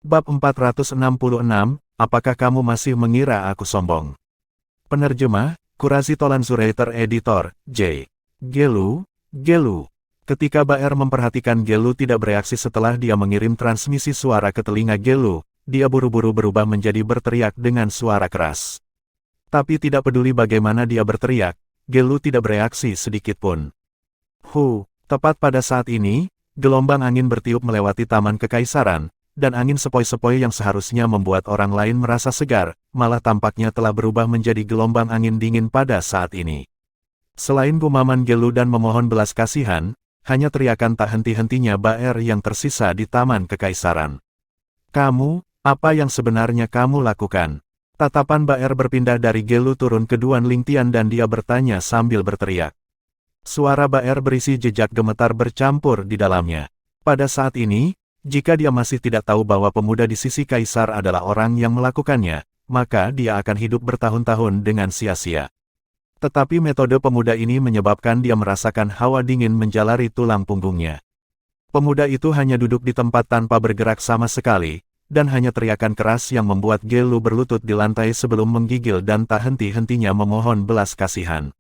Bab 466, apakah kamu masih mengira aku sombong? Penerjemah, Kurasi Tolan Zuraiter Editor, J. Gelu. Ketika Baer memperhatikan Gelu tidak bereaksi setelah dia mengirim transmisi suara ke telinga Gelu, dia buru-buru berubah menjadi berteriak dengan suara keras. Tapi tidak peduli bagaimana dia berteriak, Gelu tidak bereaksi sedikit pun. Tepat pada saat ini, gelombang angin bertiup melewati Taman Kekaisaran, dan angin sepoi-sepoi yang seharusnya membuat orang lain merasa segar, malah tampaknya telah berubah menjadi gelombang angin dingin pada saat ini. Selain gumaman Gelu dan memohon belas kasihan, hanya teriakan tak henti-hentinya Baer yang tersisa di Taman Kekaisaran. Kamu, apa yang sebenarnya kamu lakukan? Tatapan Baer berpindah dari Gelu turun ke Duan Lingtian dan dia bertanya sambil berteriak. Suara Baer berisi jejak gemetar bercampur di dalamnya. Pada saat ini, jika dia masih tidak tahu bahwa pemuda di sisi kaisar adalah orang yang melakukannya, maka dia akan hidup bertahun-tahun dengan sia-sia. Tetapi metode pemuda ini menyebabkan dia merasakan hawa dingin menjalari tulang punggungnya. Pemuda itu hanya duduk di tempat tanpa bergerak sama sekali, dan hanya teriakan keras yang membuat Gelu berlutut di lantai sebelum menggigil dan tak henti-hentinya memohon belas kasihan.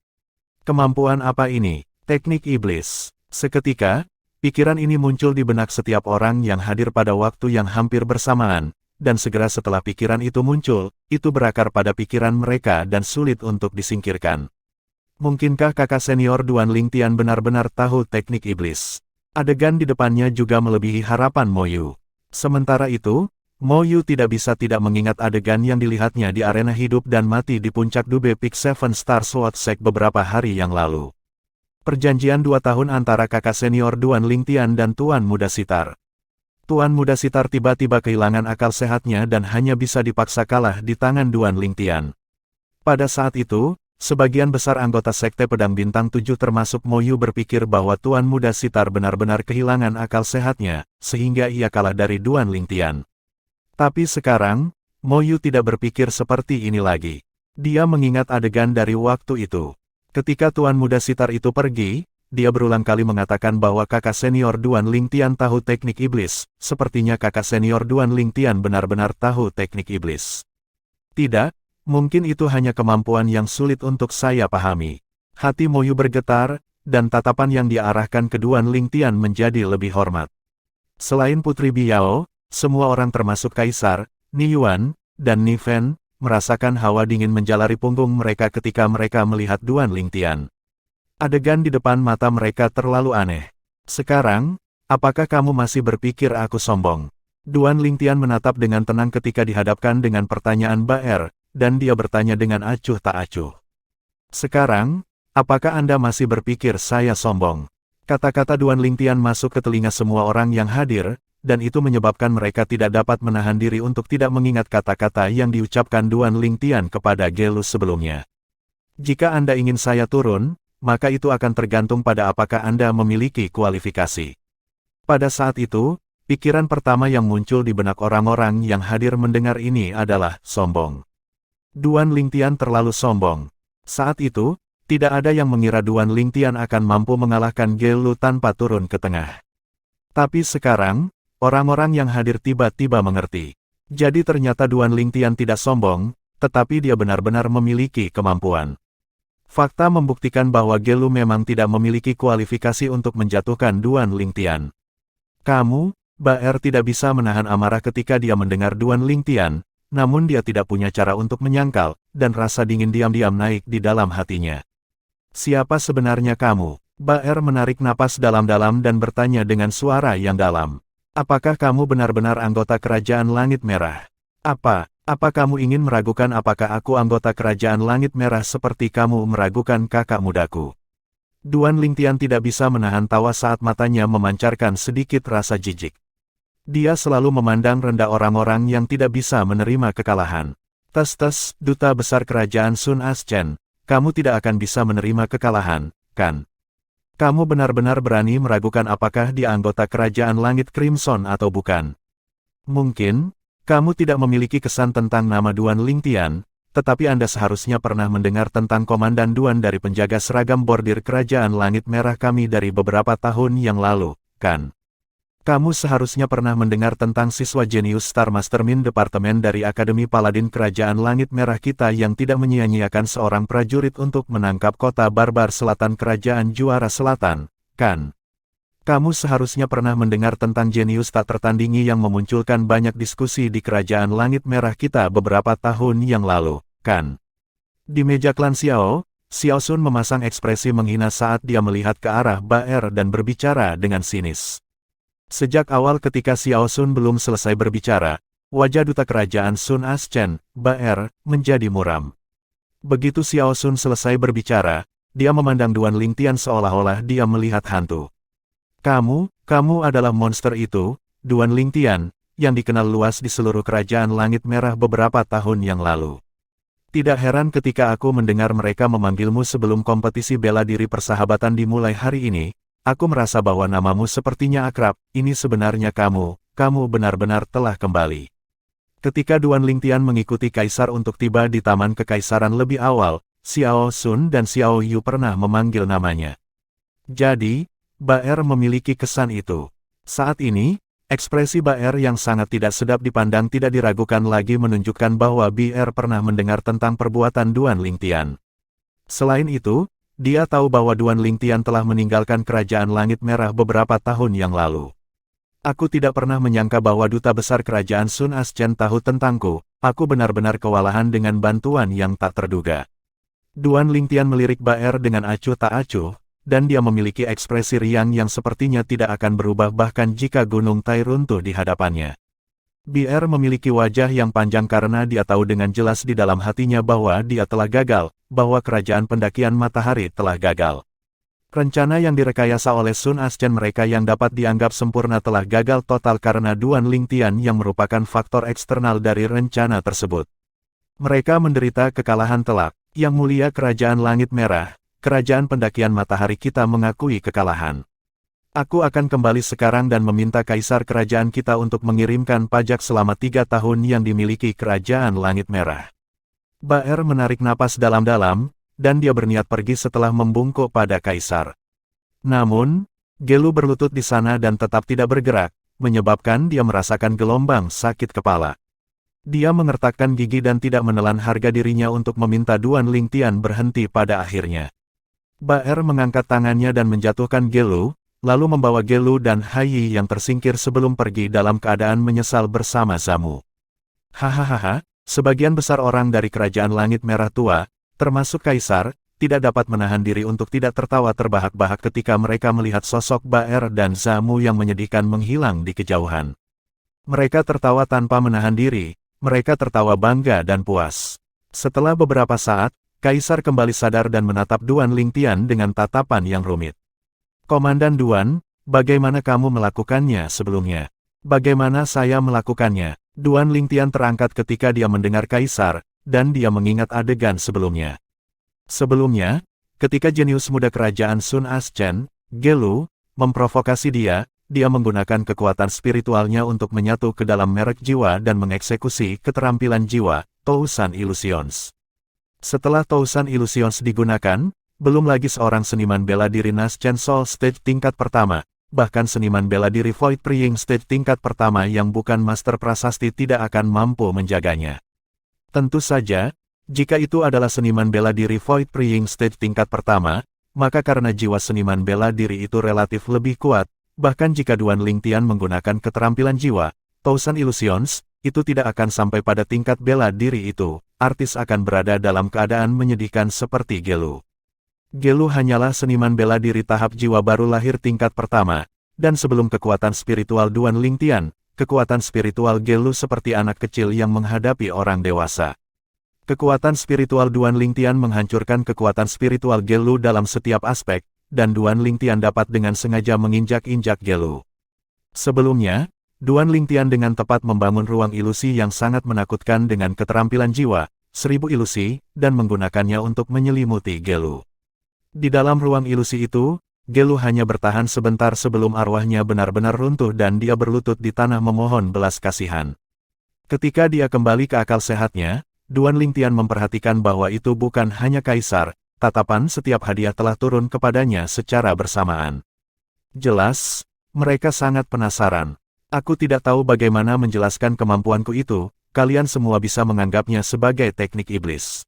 Kemampuan apa ini? Teknik iblis. Seketika, pikiran ini muncul di benak setiap orang yang hadir pada waktu yang hampir bersamaan, dan segera setelah pikiran itu muncul, itu berakar pada pikiran mereka dan sulit untuk disingkirkan. Mungkinkah kakak senior Duan Lingtian benar-benar tahu teknik iblis? Adegan di depannya juga melebihi harapan Mo Yu. Sementara itu, Mo Yu tidak bisa tidak mengingat adegan yang dilihatnya di arena hidup dan mati di puncak Dube Peak Seven Star Sword Sect beberapa hari yang lalu. Perjanjian 2 tahun antara kakak senior Duan Lingtian dan Tuan Muda Sitar. Tuan Muda Sitar tiba-tiba kehilangan akal sehatnya dan hanya bisa dipaksa kalah di tangan Duan Lingtian. Pada saat itu, sebagian besar anggota Sekte Pedang Bintang 7 termasuk Mo Yu berpikir bahwa Tuan Muda Sitar benar-benar kehilangan akal sehatnya, sehingga ia kalah dari Duan Lingtian. Tapi sekarang, Mo Yu tidak berpikir seperti ini lagi. Dia mengingat adegan dari waktu itu. Ketika Tuan Muda Sitar itu pergi, dia berulang kali mengatakan bahwa kakak senior Duan Lingtian tahu teknik iblis, sepertinya kakak senior Duan Lingtian benar-benar tahu teknik iblis. Tidak, mungkin itu hanya kemampuan yang sulit untuk saya pahami. Hati Mo Yu bergetar, dan tatapan yang diarahkan ke Duan Lingtian menjadi lebih hormat. Selain Putri Biao, semua orang termasuk Kaisar, Ni Yuan, dan Ni Fen, merasakan hawa dingin menjalari punggung mereka ketika mereka melihat Duan Lingtian. Adegan di depan mata mereka terlalu aneh. Sekarang, apakah kamu masih berpikir aku sombong? Duan Lingtian menatap dengan tenang ketika dihadapkan dengan pertanyaan Baer, dan dia bertanya dengan acuh tak acuh. Sekarang, apakah Anda masih berpikir saya sombong? Kata-kata Duan Lingtian masuk ke telinga semua orang yang hadir, dan itu menyebabkan mereka tidak dapat menahan diri untuk tidak mengingat kata-kata yang diucapkan Duan Lingtian kepada Gelu sebelumnya. Jika Anda ingin saya turun, maka itu akan tergantung pada apakah Anda memiliki kualifikasi. Pada saat itu, pikiran pertama yang muncul di benak orang-orang yang hadir mendengar ini adalah sombong. Duan Lingtian terlalu sombong. Saat itu, tidak ada yang mengira Duan Lingtian akan mampu mengalahkan Gelu tanpa turun ke tengah. Tapi sekarang, orang-orang yang hadir tiba-tiba mengerti. Jadi ternyata Duan Lingtian tidak sombong, tetapi dia benar-benar memiliki kemampuan. Fakta membuktikan bahwa Gelu memang tidak memiliki kualifikasi untuk menjatuhkan Duan Lingtian. Kamu, Baer tidak bisa menahan amarah ketika dia mendengar Duan Lingtian, namun dia tidak punya cara untuk menyangkal, dan rasa dingin diam-diam naik di dalam hatinya. Siapa sebenarnya kamu? Baer menarik napas dalam-dalam dan bertanya dengan suara yang dalam. Apakah kamu benar-benar anggota Kerajaan Langit Merah? Apa kamu ingin meragukan apakah aku anggota Kerajaan Langit Merah seperti kamu meragukan kakak mudaku? Duan Lingtian tidak bisa menahan tawa saat matanya memancarkan sedikit rasa jijik. Dia selalu memandang rendah orang-orang yang tidak bisa menerima kekalahan. Tes, Duta Besar Kerajaan Sun Aschen, kamu tidak akan bisa menerima kekalahan, kan? Kamu benar-benar berani meragukan apakah dia anggota Kerajaan Langit Crimson atau bukan? Mungkin, kamu tidak memiliki kesan tentang nama Duan Lingtian, tetapi Anda seharusnya pernah mendengar tentang Komandan Duan dari penjaga seragam bordir Kerajaan Langit Merah kami dari beberapa tahun yang lalu, kan? Kamu seharusnya pernah mendengar tentang siswa jenius Star Mastermind Departemen dari Akademi Paladin Kerajaan Langit Merah kita yang tidak menyia-nyiakan seorang prajurit untuk menangkap kota barbar selatan Kerajaan Juara Selatan, kan? Kamu seharusnya pernah mendengar tentang jenius tak tertandingi yang memunculkan banyak diskusi di Kerajaan Langit Merah kita beberapa tahun yang lalu, kan? Di meja klan Xiao, Xiao Sun memasang ekspresi menghina saat dia melihat ke arah Baer dan berbicara dengan sinis. Sejak awal ketika Xiao Sun belum selesai berbicara, wajah duta kerajaan Sun Aschen, Baer, menjadi muram. Begitu Xiao Sun selesai berbicara, dia memandang Duan Lingtian seolah-olah dia melihat hantu. Kamu adalah monster itu, Duan Lingtian, yang dikenal luas di seluruh kerajaan Langit Merah beberapa tahun yang lalu. Tidak heran ketika aku mendengar mereka memanggilmu sebelum kompetisi bela diri persahabatan dimulai hari ini. Aku merasa bahwa namamu sepertinya akrab, ini sebenarnya kamu benar-benar telah kembali. Ketika Duan Lingtian mengikuti Kaisar untuk tiba di Taman Kekaisaran lebih awal, Xiao Sun dan Xiao Yu pernah memanggil namanya. Jadi, Baer memiliki kesan itu. Saat ini, ekspresi Baer yang sangat tidak sedap dipandang tidak diragukan lagi menunjukkan bahwa Baer pernah mendengar tentang perbuatan Duan Lingtian. Selain itu, dia tahu bahwa Duan Lingtian telah meninggalkan Kerajaan Langit Merah beberapa tahun yang lalu. Aku tidak pernah menyangka bahwa Duta Besar Kerajaan Sun Aschen tahu tentangku, aku benar-benar kewalahan dengan bantuan yang tak terduga. Duan Lingtian melirik Baer dengan acuh tak acuh, dan dia memiliki ekspresi riang yang sepertinya tidak akan berubah bahkan jika Gunung Tai runtuh di hadapannya. Baer memiliki wajah yang panjang karena dia tahu dengan jelas di dalam hatinya bahwa dia telah gagal, bahwa kerajaan pendakian matahari telah gagal. Rencana yang direkayasa oleh Sun Aschen mereka yang dapat dianggap sempurna telah gagal total karena Duan Lingtian yang merupakan faktor eksternal dari rencana tersebut. Mereka menderita kekalahan telak. Yang mulia Kerajaan Langit Merah, kerajaan pendakian matahari kita mengakui kekalahan. Aku akan kembali sekarang dan meminta Kaisar kerajaan kita untuk mengirimkan pajak selama 3 tahun yang dimiliki Kerajaan Langit Merah. Baer menarik napas dalam-dalam, dan dia berniat pergi setelah membungkuk pada Kaisar. Namun, Gelu berlutut di sana dan tetap tidak bergerak, menyebabkan dia merasakan gelombang sakit kepala. Dia mengertakkan gigi dan tidak menelan harga dirinya untuk meminta Duan Lingtian berhenti pada akhirnya. Baer mengangkat tangannya dan menjatuhkan Gelu, lalu membawa Gelu dan Hai yang tersingkir sebelum pergi dalam keadaan menyesal bersama Zamu. Hahaha, sebagian besar orang dari Kerajaan Langit Merah tua, termasuk Kaisar, tidak dapat menahan diri untuk tidak tertawa terbahak-bahak ketika mereka melihat sosok Baer dan Zamu yang menyedihkan menghilang di kejauhan. Mereka tertawa tanpa menahan diri, mereka tertawa bangga dan puas. Setelah beberapa saat, Kaisar kembali sadar dan menatap Duan Lingtian dengan tatapan yang rumit. Komandan Duan, bagaimana kamu melakukannya sebelumnya? Bagaimana saya melakukannya? Duan Lingtian terangkat ketika dia mendengar Kaisar, dan dia mengingat adegan sebelumnya. Sebelumnya, ketika jenius muda kerajaan Sun Aschen, Gelu, memprovokasi dia menggunakan kekuatan spiritualnya untuk menyatu ke dalam merek jiwa dan mengeksekusi keterampilan jiwa, Tousan Illusions. Setelah Tousan Illusions digunakan, belum lagi seorang seniman bela diri Naschen Soul Stage tingkat pertama, bahkan seniman bela diri Void Praying Stage tingkat pertama yang bukan master prasasti tidak akan mampu menjaganya. Tentu saja, jika itu adalah seniman bela diri Void Praying Stage tingkat pertama, maka karena jiwa seniman bela diri itu relatif lebih kuat, bahkan jika Duan Lingtian menggunakan keterampilan jiwa, Tousan Illusions, itu tidak akan sampai pada tingkat bela diri itu, artis akan berada dalam keadaan menyedihkan seperti Gelu. Gelu hanyalah seniman bela diri tahap jiwa baru lahir tingkat pertama, dan sebelum kekuatan spiritual Duan Lingtian, kekuatan spiritual Gelu seperti anak kecil yang menghadapi orang dewasa. Kekuatan spiritual Duan Lingtian menghancurkan kekuatan spiritual Gelu dalam setiap aspek, dan Duan Lingtian dapat dengan sengaja menginjak-injak Gelu. Sebelumnya, Duan Lingtian dengan tepat membangun ruang ilusi yang sangat menakutkan dengan keterampilan jiwa, 1000 ilusi, dan menggunakannya untuk menyelimuti Gelu. Di dalam ruang ilusi itu, Gelu hanya bertahan sebentar sebelum arwahnya benar-benar runtuh dan dia berlutut di tanah memohon belas kasihan. Ketika dia kembali ke akal sehatnya, Duan Lingtian memperhatikan bahwa itu bukan hanya Kaisar, tatapan setiap hadiah telah turun kepadanya secara bersamaan. Jelas, Mereka sangat penasaran. Aku tidak tahu bagaimana menjelaskan kemampuanku itu, kalian semua bisa menganggapnya sebagai teknik iblis.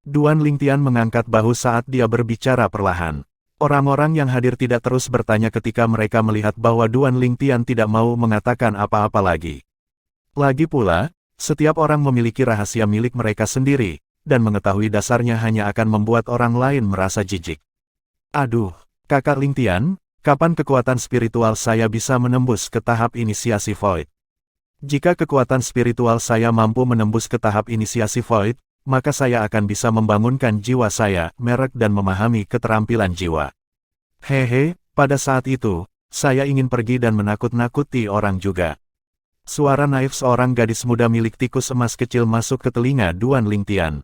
Duan Lingtian mengangkat bahu saat dia berbicara perlahan. Orang-orang yang hadir tidak terus bertanya ketika mereka melihat bahwa Duan Lingtian tidak mau mengatakan apa-apa lagi. Lagi pula, setiap orang memiliki rahasia milik mereka sendiri, dan mengetahui dasarnya hanya akan membuat orang lain merasa jijik. Aduh, Kakak Lingtian, kapan kekuatan spiritual saya bisa menembus ke tahap inisiasi Void? Jika kekuatan spiritual saya mampu menembus ke tahap inisiasi Void, maka saya akan bisa membangunkan jiwa saya, merek dan memahami keterampilan jiwa. Hehe, pada saat itu, saya ingin pergi dan menakut-nakuti orang juga. Suara naif seorang gadis muda milik tikus emas kecil masuk ke telinga Duan Lingtian.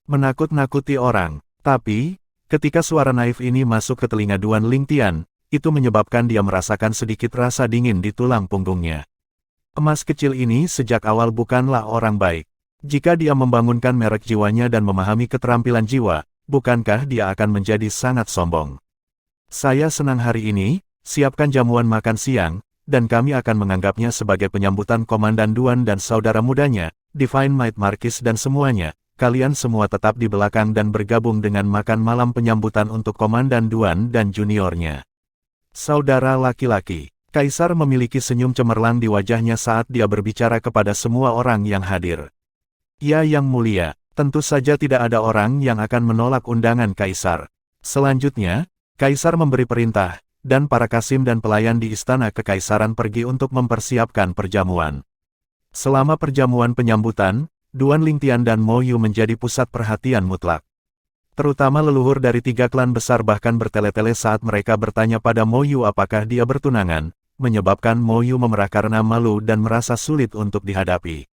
Menakut-nakuti orang, tapi, ketika suara naif ini masuk ke telinga Duan Lingtian, itu menyebabkan dia merasakan sedikit rasa dingin di tulang punggungnya. Emas kecil ini sejak awal bukanlah orang baik. Jika dia membangunkan merek jiwanya dan memahami keterampilan jiwa, bukankah dia akan menjadi sangat sombong? Saya senang hari ini, siapkan jamuan makan siang, dan kami akan menganggapnya sebagai penyambutan Komandan Duan dan saudara mudanya, Divine Might Marquis dan semuanya. Kalian semua tetap di belakang dan bergabung dengan makan malam penyambutan untuk Komandan Duan dan juniornya. Saudara laki-laki, Kaisar memiliki senyum cemerlang di wajahnya saat dia berbicara kepada semua orang yang hadir. Ya Yang Mulia, tentu saja tidak ada orang yang akan menolak undangan Kaisar. Selanjutnya, Kaisar memberi perintah, dan para kasim dan pelayan di istana kekaisaran pergi untuk mempersiapkan perjamuan. Selama perjamuan penyambutan, Duan Lingtian dan Mo Yu menjadi pusat perhatian mutlak. Terutama leluhur dari 3 klan besar bahkan bertele-tele saat mereka bertanya pada Mo Yu apakah dia bertunangan, menyebabkan Mo Yu memerah karena malu dan merasa sulit untuk dihadapi.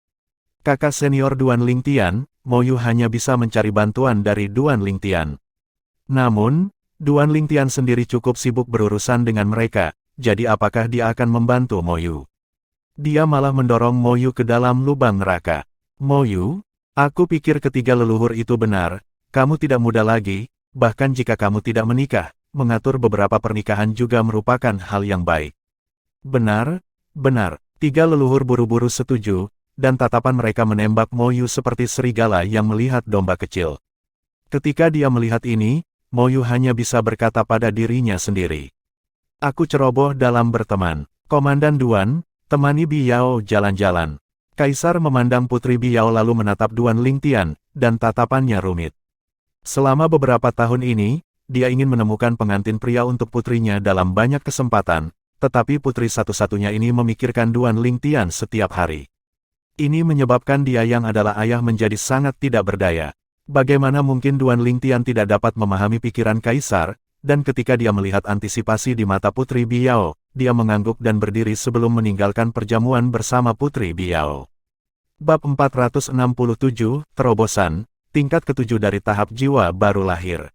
Kakak senior Duan Lingtian, Mo Yu hanya bisa mencari bantuan dari Duan Lingtian. Namun, Duan Lingtian sendiri cukup sibuk berurusan dengan mereka, jadi apakah dia akan membantu Mo Yu? Dia malah mendorong Mo Yu ke dalam lubang neraka. Mo Yu, aku pikir ketiga leluhur itu benar. Kamu tidak muda lagi, bahkan jika kamu tidak menikah, mengatur beberapa pernikahan juga merupakan hal yang baik. Benar, benar, 3 leluhur buru-buru setuju, dan tatapan mereka menembak Mo Yu seperti serigala yang melihat domba kecil. Ketika dia melihat ini, Mo Yu hanya bisa berkata pada dirinya sendiri. Aku ceroboh dalam berteman. Komandan Duan, temani Biao jalan-jalan. Kaisar memandang Putri Biao lalu menatap Duan Lingtian, dan tatapannya rumit. Selama beberapa tahun ini, dia ingin menemukan pengantin pria untuk putrinya dalam banyak kesempatan, tetapi putri satu-satunya ini memikirkan Duan Lingtian setiap hari. Ini menyebabkan dia yang adalah ayah menjadi sangat tidak berdaya. Bagaimana mungkin Duan Lingtian tidak dapat memahami pikiran Kaisar, dan ketika dia melihat antisipasi di mata Putri Biao, dia mengangguk dan berdiri sebelum meninggalkan perjamuan bersama Putri Biao. Bab 467, Terobosan, tingkat ke-7 dari tahap jiwa baru lahir.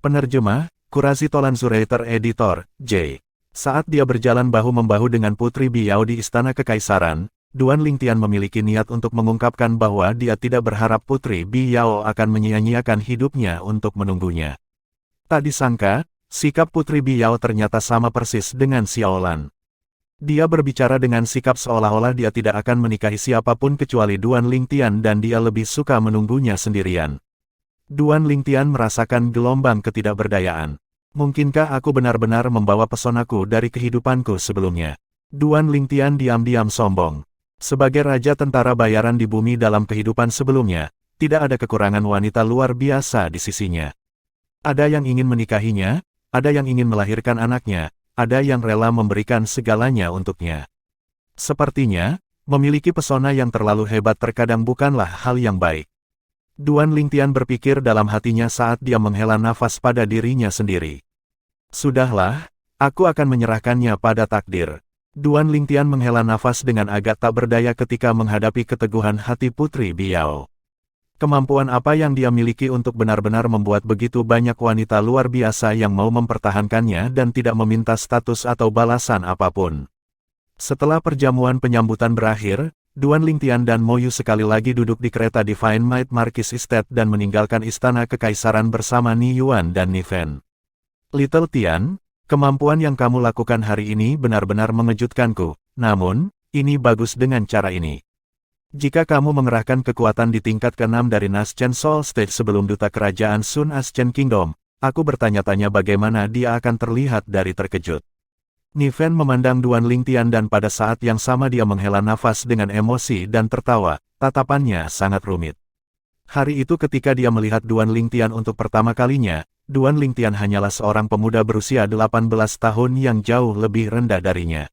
Penerjemah, Kurasi Tolanzurator Editor, J. Saat dia berjalan bahu-membahu dengan Putri Biao di Istana Kekaisaran, Duan Lingtian memiliki niat untuk mengungkapkan bahwa dia tidak berharap Putri Biao akan menyia-nyiakan hidupnya untuk menunggunya. Tak disangka, sikap Putri Biao ternyata sama persis dengan Xiaolan. Dia berbicara dengan sikap seolah-olah dia tidak akan menikahi siapapun kecuali Duan Lingtian dan dia lebih suka menunggunya sendirian. Duan Lingtian merasakan gelombang ketidakberdayaan. Mungkinkah aku benar-benar membawa pesonaku dari kehidupanku sebelumnya? Duan Lingtian diam-diam sombong. Sebagai raja tentara bayaran di bumi dalam kehidupan sebelumnya, tidak ada kekurangan wanita luar biasa di sisinya. Ada yang ingin menikahinya, ada yang ingin melahirkan anaknya, ada yang rela memberikan segalanya untuknya. Sepertinya, memiliki pesona yang terlalu hebat terkadang bukanlah hal yang baik. Duan Lingtian berpikir dalam hatinya saat dia menghela nafas pada dirinya sendiri. Sudahlah, aku akan menyerahkannya pada takdir. Duan Lingtian menghela nafas dengan agak tak berdaya ketika menghadapi keteguhan hati Putri Biao. Kemampuan apa yang dia miliki untuk benar-benar membuat begitu banyak wanita luar biasa yang mau mempertahankannya dan tidak meminta status atau balasan apapun. Setelah perjamuan penyambutan berakhir, Duan Lingtian dan Mo Yu sekali lagi duduk di kereta Divine Might Marquis Estate dan meninggalkan istana kekaisaran bersama Ni Yuan dan Ni Fen. Little Tian, Kemampuan yang kamu lakukan hari ini benar-benar mengejutkanku, namun, ini bagus dengan cara ini. Jika kamu mengerahkan kekuatan di tingkat ke-6 dari Naschen Soul Stage sebelum duta kerajaan Sun Aschen Kingdom, aku bertanya-tanya bagaimana dia akan terlihat dari terkejut. Nifen memandang Duan Lingtian dan pada saat yang sama dia menghela nafas dengan emosi dan tertawa, tatapannya sangat rumit. Hari itu ketika dia melihat Duan Lingtian untuk pertama kalinya, Duan Lingtian hanyalah seorang pemuda berusia 18 tahun yang jauh lebih rendah darinya.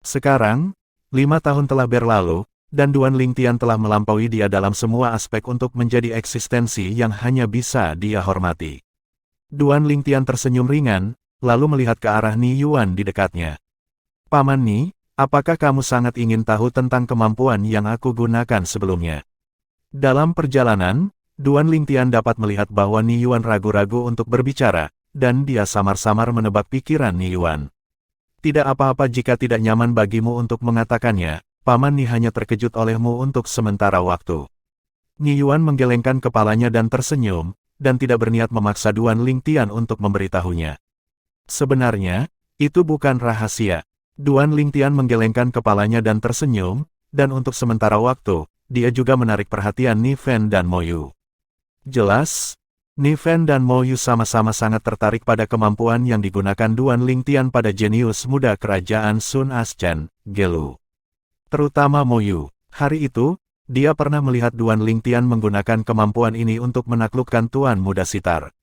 Sekarang, 5 tahun telah berlalu, dan Duan Lingtian telah melampaui dia dalam semua aspek untuk menjadi eksistensi yang hanya bisa dia hormati. Duan Lingtian tersenyum ringan, lalu melihat ke arah Ni Yuan di dekatnya. Paman Ni, apakah kamu sangat ingin tahu tentang kemampuan yang aku gunakan sebelumnya? Dalam perjalanan, Duan Lingtian dapat melihat bahwa Ni Yuan ragu-ragu untuk berbicara, dan dia samar-samar menebak pikiran Ni Yuan. Tidak apa-apa jika tidak nyaman bagimu untuk mengatakannya, Paman Ni hanya terkejut olehmu untuk sementara waktu. Ni Yuan menggelengkan kepalanya dan tersenyum, dan tidak berniat memaksa Duan Lingtian untuk memberitahunya. Sebenarnya, itu bukan rahasia. Duan Lingtian menggelengkan kepalanya dan tersenyum, dan untuk sementara waktu, dia juga menarik perhatian Ni Fen dan Mo Yu. Jelas, Ni Fen dan Mo Yu sama-sama sangat tertarik pada kemampuan yang digunakan Duan Lingtian pada jenius muda kerajaan Sun Aschen, Gelu. Terutama Mo Yu. Hari itu, dia pernah melihat Duan Lingtian menggunakan kemampuan ini untuk menaklukkan Tuan Muda Sitar.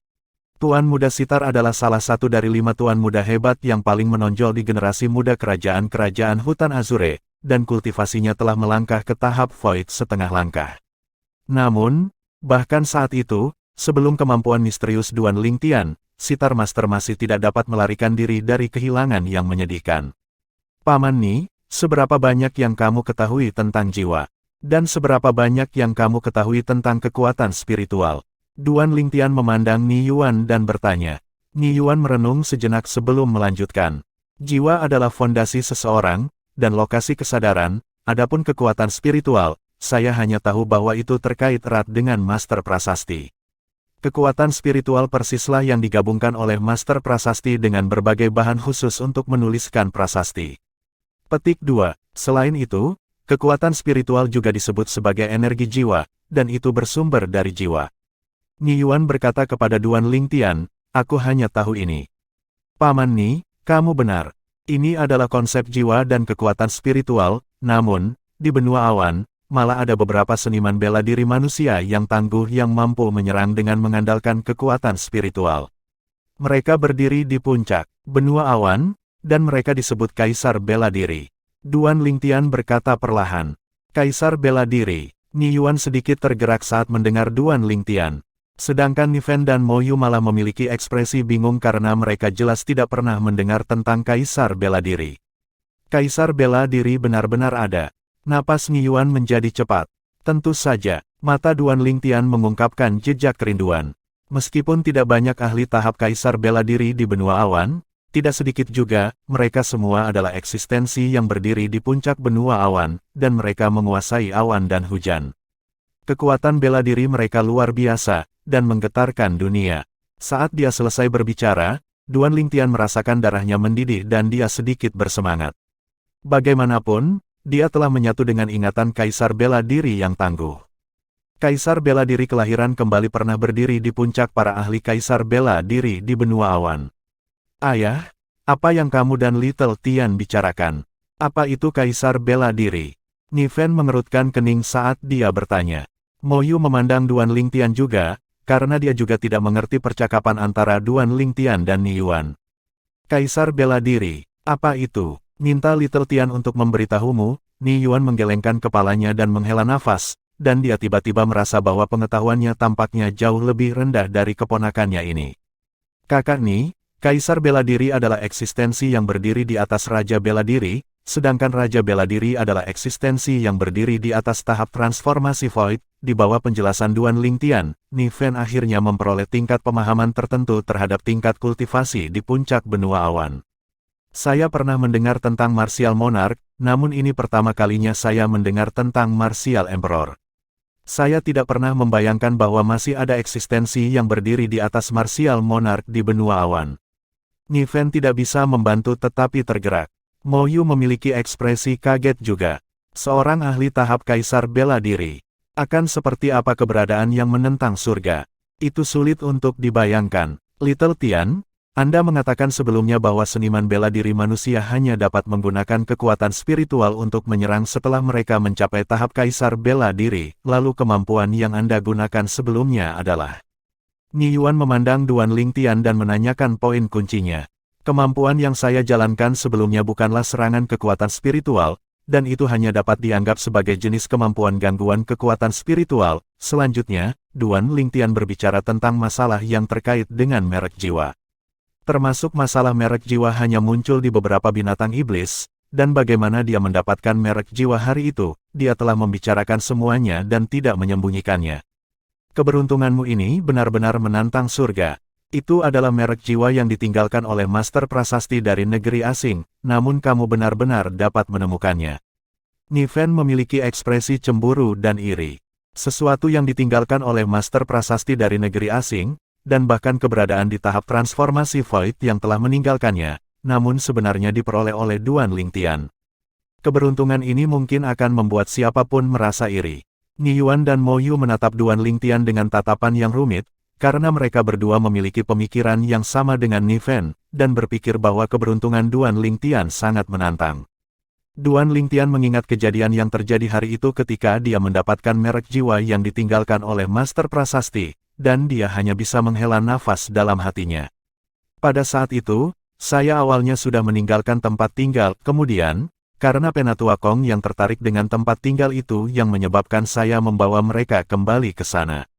Tuan Muda Sitar adalah salah satu dari 5 Tuan Muda hebat yang paling menonjol di generasi muda kerajaan-kerajaan Hutan Azure, dan kultivasinya telah melangkah ke tahap Void setengah langkah. Namun, bahkan saat itu, sebelum kemampuan misterius Duan Lingtian, Sitar Master masih tidak dapat melarikan diri dari kehilangan yang menyedihkan. Paman Ni, seberapa banyak yang kamu ketahui tentang jiwa? Dan seberapa banyak yang kamu ketahui tentang kekuatan spiritual? Duan Lingtian memandang Ni Yuan dan bertanya. Ni Yuan merenung sejenak sebelum melanjutkan. Jiwa adalah fondasi seseorang, dan lokasi kesadaran, adapun kekuatan spiritual, saya hanya tahu bahwa itu terkait erat dengan Master Prasasti. Kekuatan spiritual persislah yang digabungkan oleh Master Prasasti dengan berbagai bahan khusus untuk menuliskan prasasti. Petik 2. Selain itu, kekuatan spiritual juga disebut sebagai energi jiwa, dan itu bersumber dari jiwa. Ni Yuan berkata kepada Duan Lingtian, aku hanya tahu ini. Paman Ni, kamu benar. Ini adalah konsep jiwa dan kekuatan spiritual, namun, di benua awan, malah ada beberapa seniman bela diri manusia yang tangguh yang mampu menyerang dengan mengandalkan kekuatan spiritual. Mereka berdiri di puncak benua awan, dan mereka disebut Kaisar Bela Diri. Duan Lingtian berkata perlahan. Kaisar Bela Diri. Ni Yuan sedikit tergerak saat mendengar Duan Lingtian. Sedangkan Ni Fen dan Mo Yu malah memiliki ekspresi bingung karena mereka jelas tidak pernah mendengar tentang Kaisar Bela Diri. Kaisar Bela Diri benar-benar ada. Napas Ni Yuan menjadi cepat. Tentu saja, mata Duan Lingtian mengungkapkan jejak kerinduan. Meskipun tidak banyak ahli tahap Kaisar Bela Diri di benua awan, tidak sedikit juga, mereka semua adalah eksistensi yang berdiri di puncak benua awan, dan mereka menguasai awan dan hujan. Kekuatan bela diri mereka luar biasa, dan menggetarkan dunia. Saat dia selesai berbicara, Duan Lingtian merasakan darahnya mendidih dan dia sedikit bersemangat. Bagaimanapun, dia telah menyatu dengan ingatan Kaisar Bela Diri yang tangguh. Kaisar Bela Diri kelahiran kembali pernah berdiri di puncak para ahli Kaisar Bela Diri di benua awan. Ayah, apa yang kamu dan Little Tian bicarakan? Apa itu Kaisar Bela Diri? Ni Fen mengerutkan kening saat dia bertanya. Mo Yu memandang Duan Lingtian juga, karena dia juga tidak mengerti percakapan antara Duan Lingtian dan Ni Yuan. Kaisar Bela Diri, apa itu? Minta Little Tian untuk memberitahumu. Ni Yuan menggelengkan kepalanya dan menghela nafas, dan dia tiba-tiba merasa bahwa pengetahuannya tampaknya jauh lebih rendah dari keponakannya ini. Kakak Ni, Kaisar Bela Diri adalah eksistensi yang berdiri di atas Raja Bela Diri, sedangkan Raja Bela Diri adalah eksistensi yang berdiri di atas tahap transformasi Void. Di bawah penjelasan Duan Lingtian, Ni Fen akhirnya memperoleh tingkat pemahaman tertentu terhadap tingkat kultivasi di puncak benua awan. Saya pernah mendengar tentang Martial Monarch, namun ini pertama kalinya saya mendengar tentang Martial Emperor. Saya tidak pernah membayangkan bahwa masih ada eksistensi yang berdiri di atas Martial Monarch di benua awan. Niven tidak bisa membantu tetapi tergerak. Mo Yu memiliki ekspresi kaget juga. Seorang ahli tahap kaisar bela diri. Akan seperti apa keberadaan yang menentang surga? Itu sulit untuk dibayangkan. Little Tian, Anda mengatakan sebelumnya bahwa seniman bela diri manusia hanya dapat menggunakan kekuatan spiritual untuk menyerang setelah mereka mencapai tahap kaisar bela diri, lalu kemampuan yang Anda gunakan sebelumnya adalah... Ni Yuan memandang Duan Lingtian dan menanyakan poin kuncinya. Kemampuan yang saya jalankan sebelumnya bukanlah serangan kekuatan spiritual, dan itu hanya dapat dianggap sebagai jenis kemampuan gangguan kekuatan spiritual. Selanjutnya, Duan Lingtian berbicara tentang masalah yang terkait dengan merek jiwa. Termasuk masalah merek jiwa hanya muncul di beberapa binatang iblis, dan bagaimana dia mendapatkan merek jiwa hari itu, dia telah membicarakan semuanya dan tidak menyembunyikannya. Keberuntunganmu ini benar-benar menantang surga. Itu adalah merek jiwa yang ditinggalkan oleh Master Prasasti dari negeri asing, namun kamu benar-benar dapat menemukannya. Niven memiliki ekspresi cemburu dan iri. Sesuatu yang ditinggalkan oleh Master Prasasti dari negeri asing, dan bahkan keberadaan di tahap transformasi Void yang telah meninggalkannya, namun sebenarnya diperoleh oleh Duan Lingtian. Keberuntungan ini mungkin akan membuat siapapun merasa iri. Ni Yuan dan Mo Yu menatap Duan Lingtian dengan tatapan yang rumit, karena mereka berdua memiliki pemikiran yang sama dengan Niven, dan berpikir bahwa keberuntungan Duan Lingtian sangat menantang. Duan Lingtian mengingat kejadian yang terjadi hari itu ketika dia mendapatkan merek jiwa yang ditinggalkan oleh Master Prasasti, dan dia hanya bisa menghela nafas dalam hatinya. Pada saat itu, saya awalnya sudah meninggalkan tempat tinggal, kemudian, karena Penatua Kong yang tertarik dengan tempat tinggal itu yang menyebabkan saya membawa mereka kembali ke sana.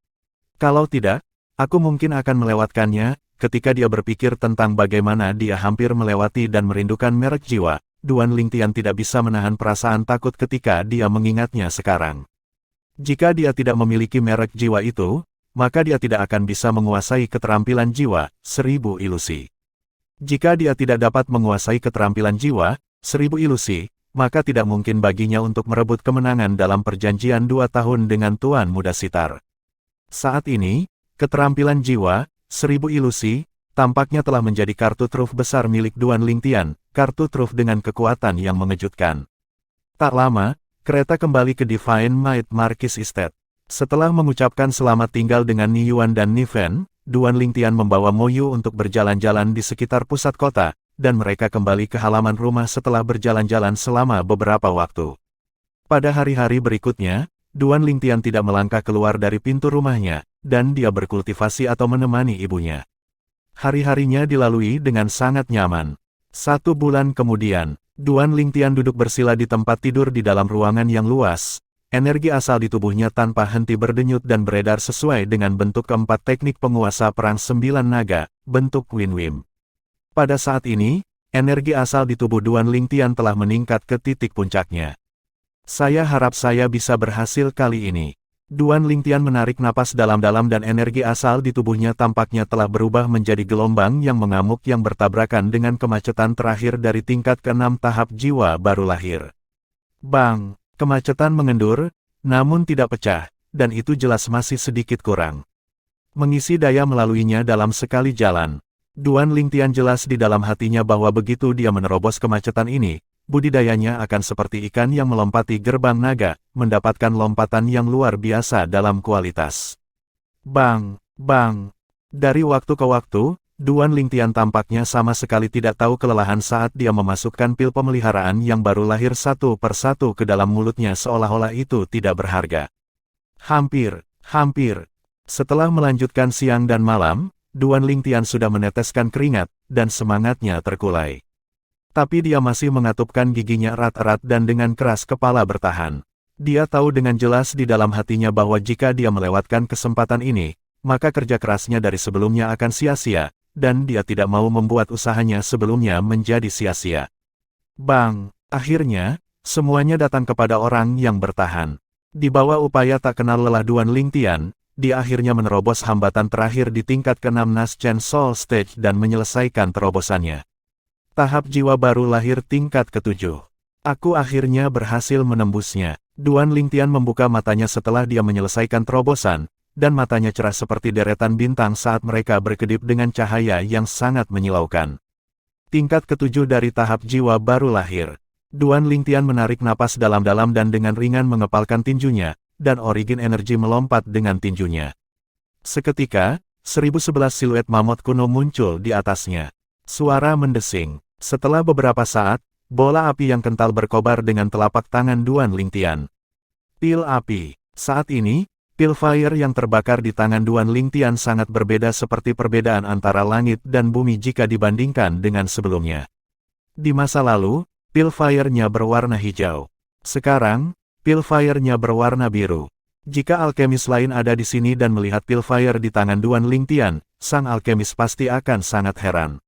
Kalau tidak, aku mungkin akan melewatkannya. Ketika dia berpikir tentang bagaimana dia hampir melewati dan merindukan merek jiwa, Duan Lingtian tidak bisa menahan perasaan takut ketika dia mengingatnya sekarang. Jika dia tidak memiliki merek jiwa itu, maka dia tidak akan bisa menguasai keterampilan jiwa, 1000 ilusi. Jika dia tidak dapat menguasai keterampilan jiwa, 1000 ilusi, maka tidak mungkin baginya untuk merebut kemenangan dalam perjanjian 2 tahun dengan Tuan Muda Sitar. Saat ini, keterampilan jiwa, 1000 ilusi, tampaknya telah menjadi kartu truf besar milik Duan Lingtian, kartu truf dengan kekuatan yang mengejutkan. Tak lama, kereta kembali ke Divine Might Marquis Estate. Setelah mengucapkan selamat tinggal dengan Ni Yuan dan Niven, Duan Lingtian membawa Mo Yu untuk berjalan-jalan di sekitar pusat kota, dan mereka kembali ke halaman rumah setelah berjalan-jalan selama beberapa waktu. Pada hari-hari berikutnya, Duan Lingtian tidak melangkah keluar dari pintu rumahnya, dan dia berkultivasi atau menemani ibunya. Hari-harinya dilalui dengan sangat nyaman. 1 bulan kemudian, Duan Lingtian duduk bersila di tempat tidur di dalam ruangan yang luas. Energi asal di tubuhnya tanpa henti berdenyut dan beredar sesuai dengan bentuk keempat teknik penguasa perang 9 naga, bentuk Win-Wim. Pada saat ini, energi asal di tubuh Duan Lingtian telah meningkat ke titik puncaknya. Saya harap saya bisa berhasil kali ini. Duan Lingtian menarik napas dalam-dalam dan energi asal di tubuhnya tampaknya telah berubah menjadi gelombang yang mengamuk yang bertabrakan dengan kemacetan terakhir dari tingkat ke-6 tahap jiwa baru lahir. Bang! Kemacetan mengendur, namun tidak pecah, dan itu jelas masih sedikit kurang. Mengisi daya melaluinya dalam sekali jalan. Duan Lingtian jelas di dalam hatinya bahwa begitu dia menerobos kemacetan ini, budidayanya akan seperti ikan yang melompati gerbang naga, mendapatkan lompatan yang luar biasa dalam kualitas. Bang! Bang! Dari waktu ke waktu, Duan Lingtian tampaknya sama sekali tidak tahu kelelahan saat dia memasukkan pil pemeliharaan yang baru lahir satu persatu ke dalam mulutnya seolah-olah itu tidak berharga. Hampir. Setelah melanjutkan siang dan malam, Duan Lingtian sudah meneteskan keringat, dan semangatnya terkulai. Tapi dia masih mengatupkan giginya erat-erat dan dengan keras kepala bertahan. Dia tahu dengan jelas di dalam hatinya bahwa jika dia melewatkan kesempatan ini, maka kerja kerasnya dari sebelumnya akan sia-sia, dan dia tidak mau membuat usahanya sebelumnya menjadi sia-sia. Bang! Akhirnya, semuanya datang kepada orang yang bertahan. Di bawah upaya tak kenal lelah Duan Lingtian, dia akhirnya menerobos hambatan terakhir di tingkat ke-6 Naschen Soul Stage dan menyelesaikan terobosannya. Tahap jiwa baru lahir tingkat ke-7. Aku akhirnya berhasil menembusnya. Duan Lingtian membuka matanya setelah dia menyelesaikan terobosan, dan matanya cerah seperti deretan bintang saat mereka berkedip dengan cahaya yang sangat menyilaukan. Tingkat ketujuh dari tahap jiwa baru lahir. Duan Lingtian menarik napas dalam-dalam dan dengan ringan mengepalkan tinjunya, dan origin energi melompat dengan tinjunya. Seketika, 1011 siluet mamut kuno muncul di atasnya. Suara mendesing. Setelah beberapa saat, bola api yang kental berkobar dengan telapak tangan Duan Lingtian. Pil api. Saat ini, pil fire yang terbakar di tangan Duan Lingtian sangat berbeda seperti perbedaan antara langit dan bumi jika dibandingkan dengan sebelumnya. Di masa lalu, pil fire-nya berwarna hijau. Sekarang, pil fire-nya berwarna biru. Jika alkemis lain ada di sini dan melihat pil fire di tangan Duan Lingtian, sang alkemis pasti akan sangat heran.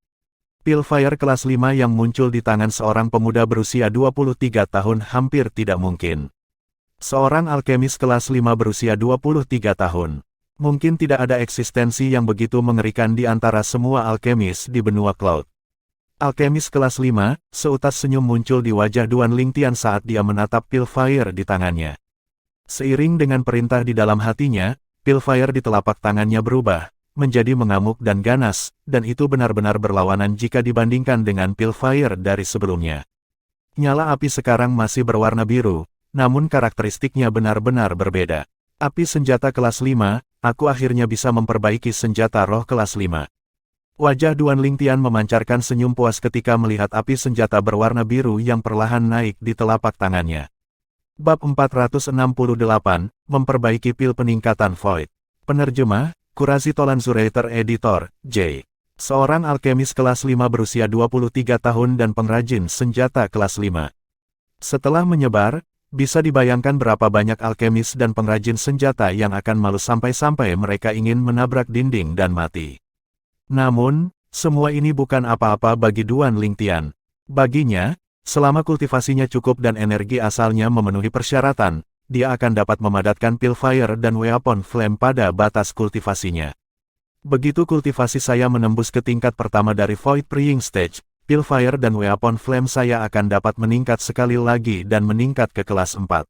Pil fire kelas 5 yang muncul di tangan seorang pemuda berusia 23 tahun hampir tidak mungkin. Seorang alkemis kelas 5 berusia 23 tahun. Mungkin tidak ada eksistensi yang begitu mengerikan di antara semua alkemis di benua Cloud. Alkemis kelas 5, seutas senyum muncul di wajah Duan Lingtian saat dia menatap pil fire di tangannya. Seiring dengan perintah di dalam hatinya, pil fire di telapak tangannya berubah menjadi mengamuk dan ganas, dan itu benar-benar berlawanan jika dibandingkan dengan pil fire dari sebelumnya. Nyala api sekarang masih berwarna biru, namun karakteristiknya benar-benar berbeda. Api senjata kelas 5, aku akhirnya bisa memperbaiki senjata roh kelas 5. Wajah Duan Lingtian memancarkan senyum puas ketika melihat api senjata berwarna biru yang perlahan naik di telapak tangannya. Bab 468, Memperbaiki Pil Peningkatan Void. Penerjemah, Kurazi Tolanzurator Editor, J. Seorang alkemis kelas 5 berusia 23 tahun dan pengrajin senjata kelas 5. Setelah menyebar, bisa dibayangkan berapa banyak alkemis dan pengrajin senjata yang akan malu sampai-sampai mereka ingin menabrak dinding dan mati. Namun, semua ini bukan apa-apa bagi Duan Lingtian. Baginya, selama kultivasinya cukup dan energi asalnya memenuhi persyaratan, dia akan dapat memadatkan pil fire dan weapon flame pada batas kultivasinya. Begitu kultivasi saya menembus ke tingkat pertama dari Void Preying Stage, pil fire dan weapon flame saya akan dapat meningkat sekali lagi dan meningkat ke kelas 4.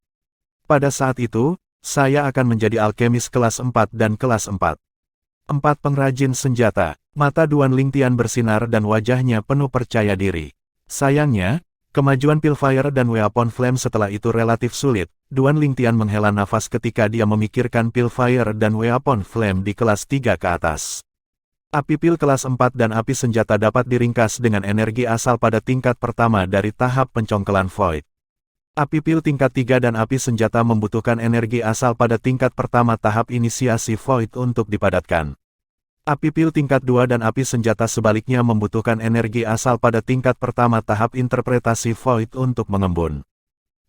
Pada saat itu, saya akan menjadi alkemis kelas 4 dan kelas 4. 4 pengrajin senjata. Mata Duan Lingtian bersinar dan wajahnya penuh percaya diri. Sayangnya, kemajuan pil fire dan weapon flame setelah itu relatif sulit. Duan Lingtian menghela nafas ketika dia memikirkan pil fire dan weapon flame di kelas 3 ke atas. Api pil kelas 4 dan api senjata dapat diringkas dengan energi asal pada tingkat pertama dari tahap pencongkelan void. Api pil tingkat 3 dan api senjata membutuhkan energi asal pada tingkat pertama tahap inisiasi void untuk dipadatkan. Api pil tingkat 2 dan api senjata sebaliknya membutuhkan energi asal pada tingkat pertama tahap interpretasi void untuk mengembun.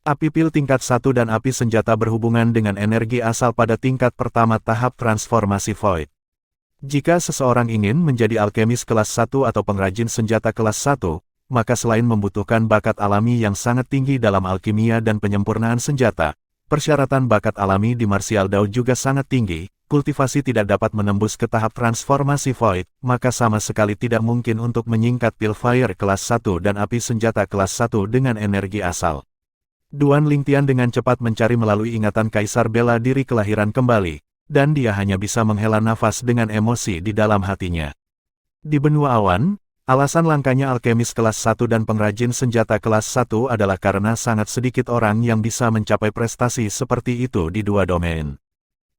Api pil tingkat 1 dan api senjata berhubungan dengan energi asal pada tingkat pertama tahap transformasi void. Jika seseorang ingin menjadi alkemis kelas 1 atau pengrajin senjata kelas 1, maka selain membutuhkan bakat alami yang sangat tinggi dalam alkimia dan penyempurnaan senjata, persyaratan bakat alami di Martial Dao juga sangat tinggi. Kultivasi tidak dapat menembus ke tahap transformasi void, maka sama sekali tidak mungkin untuk menyingkat pil fire kelas 1 dan api senjata kelas 1 dengan energi asal. Duan Lingtian dengan cepat mencari melalui ingatan Kaisar bela diri kelahiran kembali, dan dia hanya bisa menghela nafas dengan emosi di dalam hatinya. Di benua awan, alasan langkanya alkemis kelas 1 dan pengrajin senjata kelas 1 adalah karena sangat sedikit orang yang bisa mencapai prestasi seperti itu di dua domain.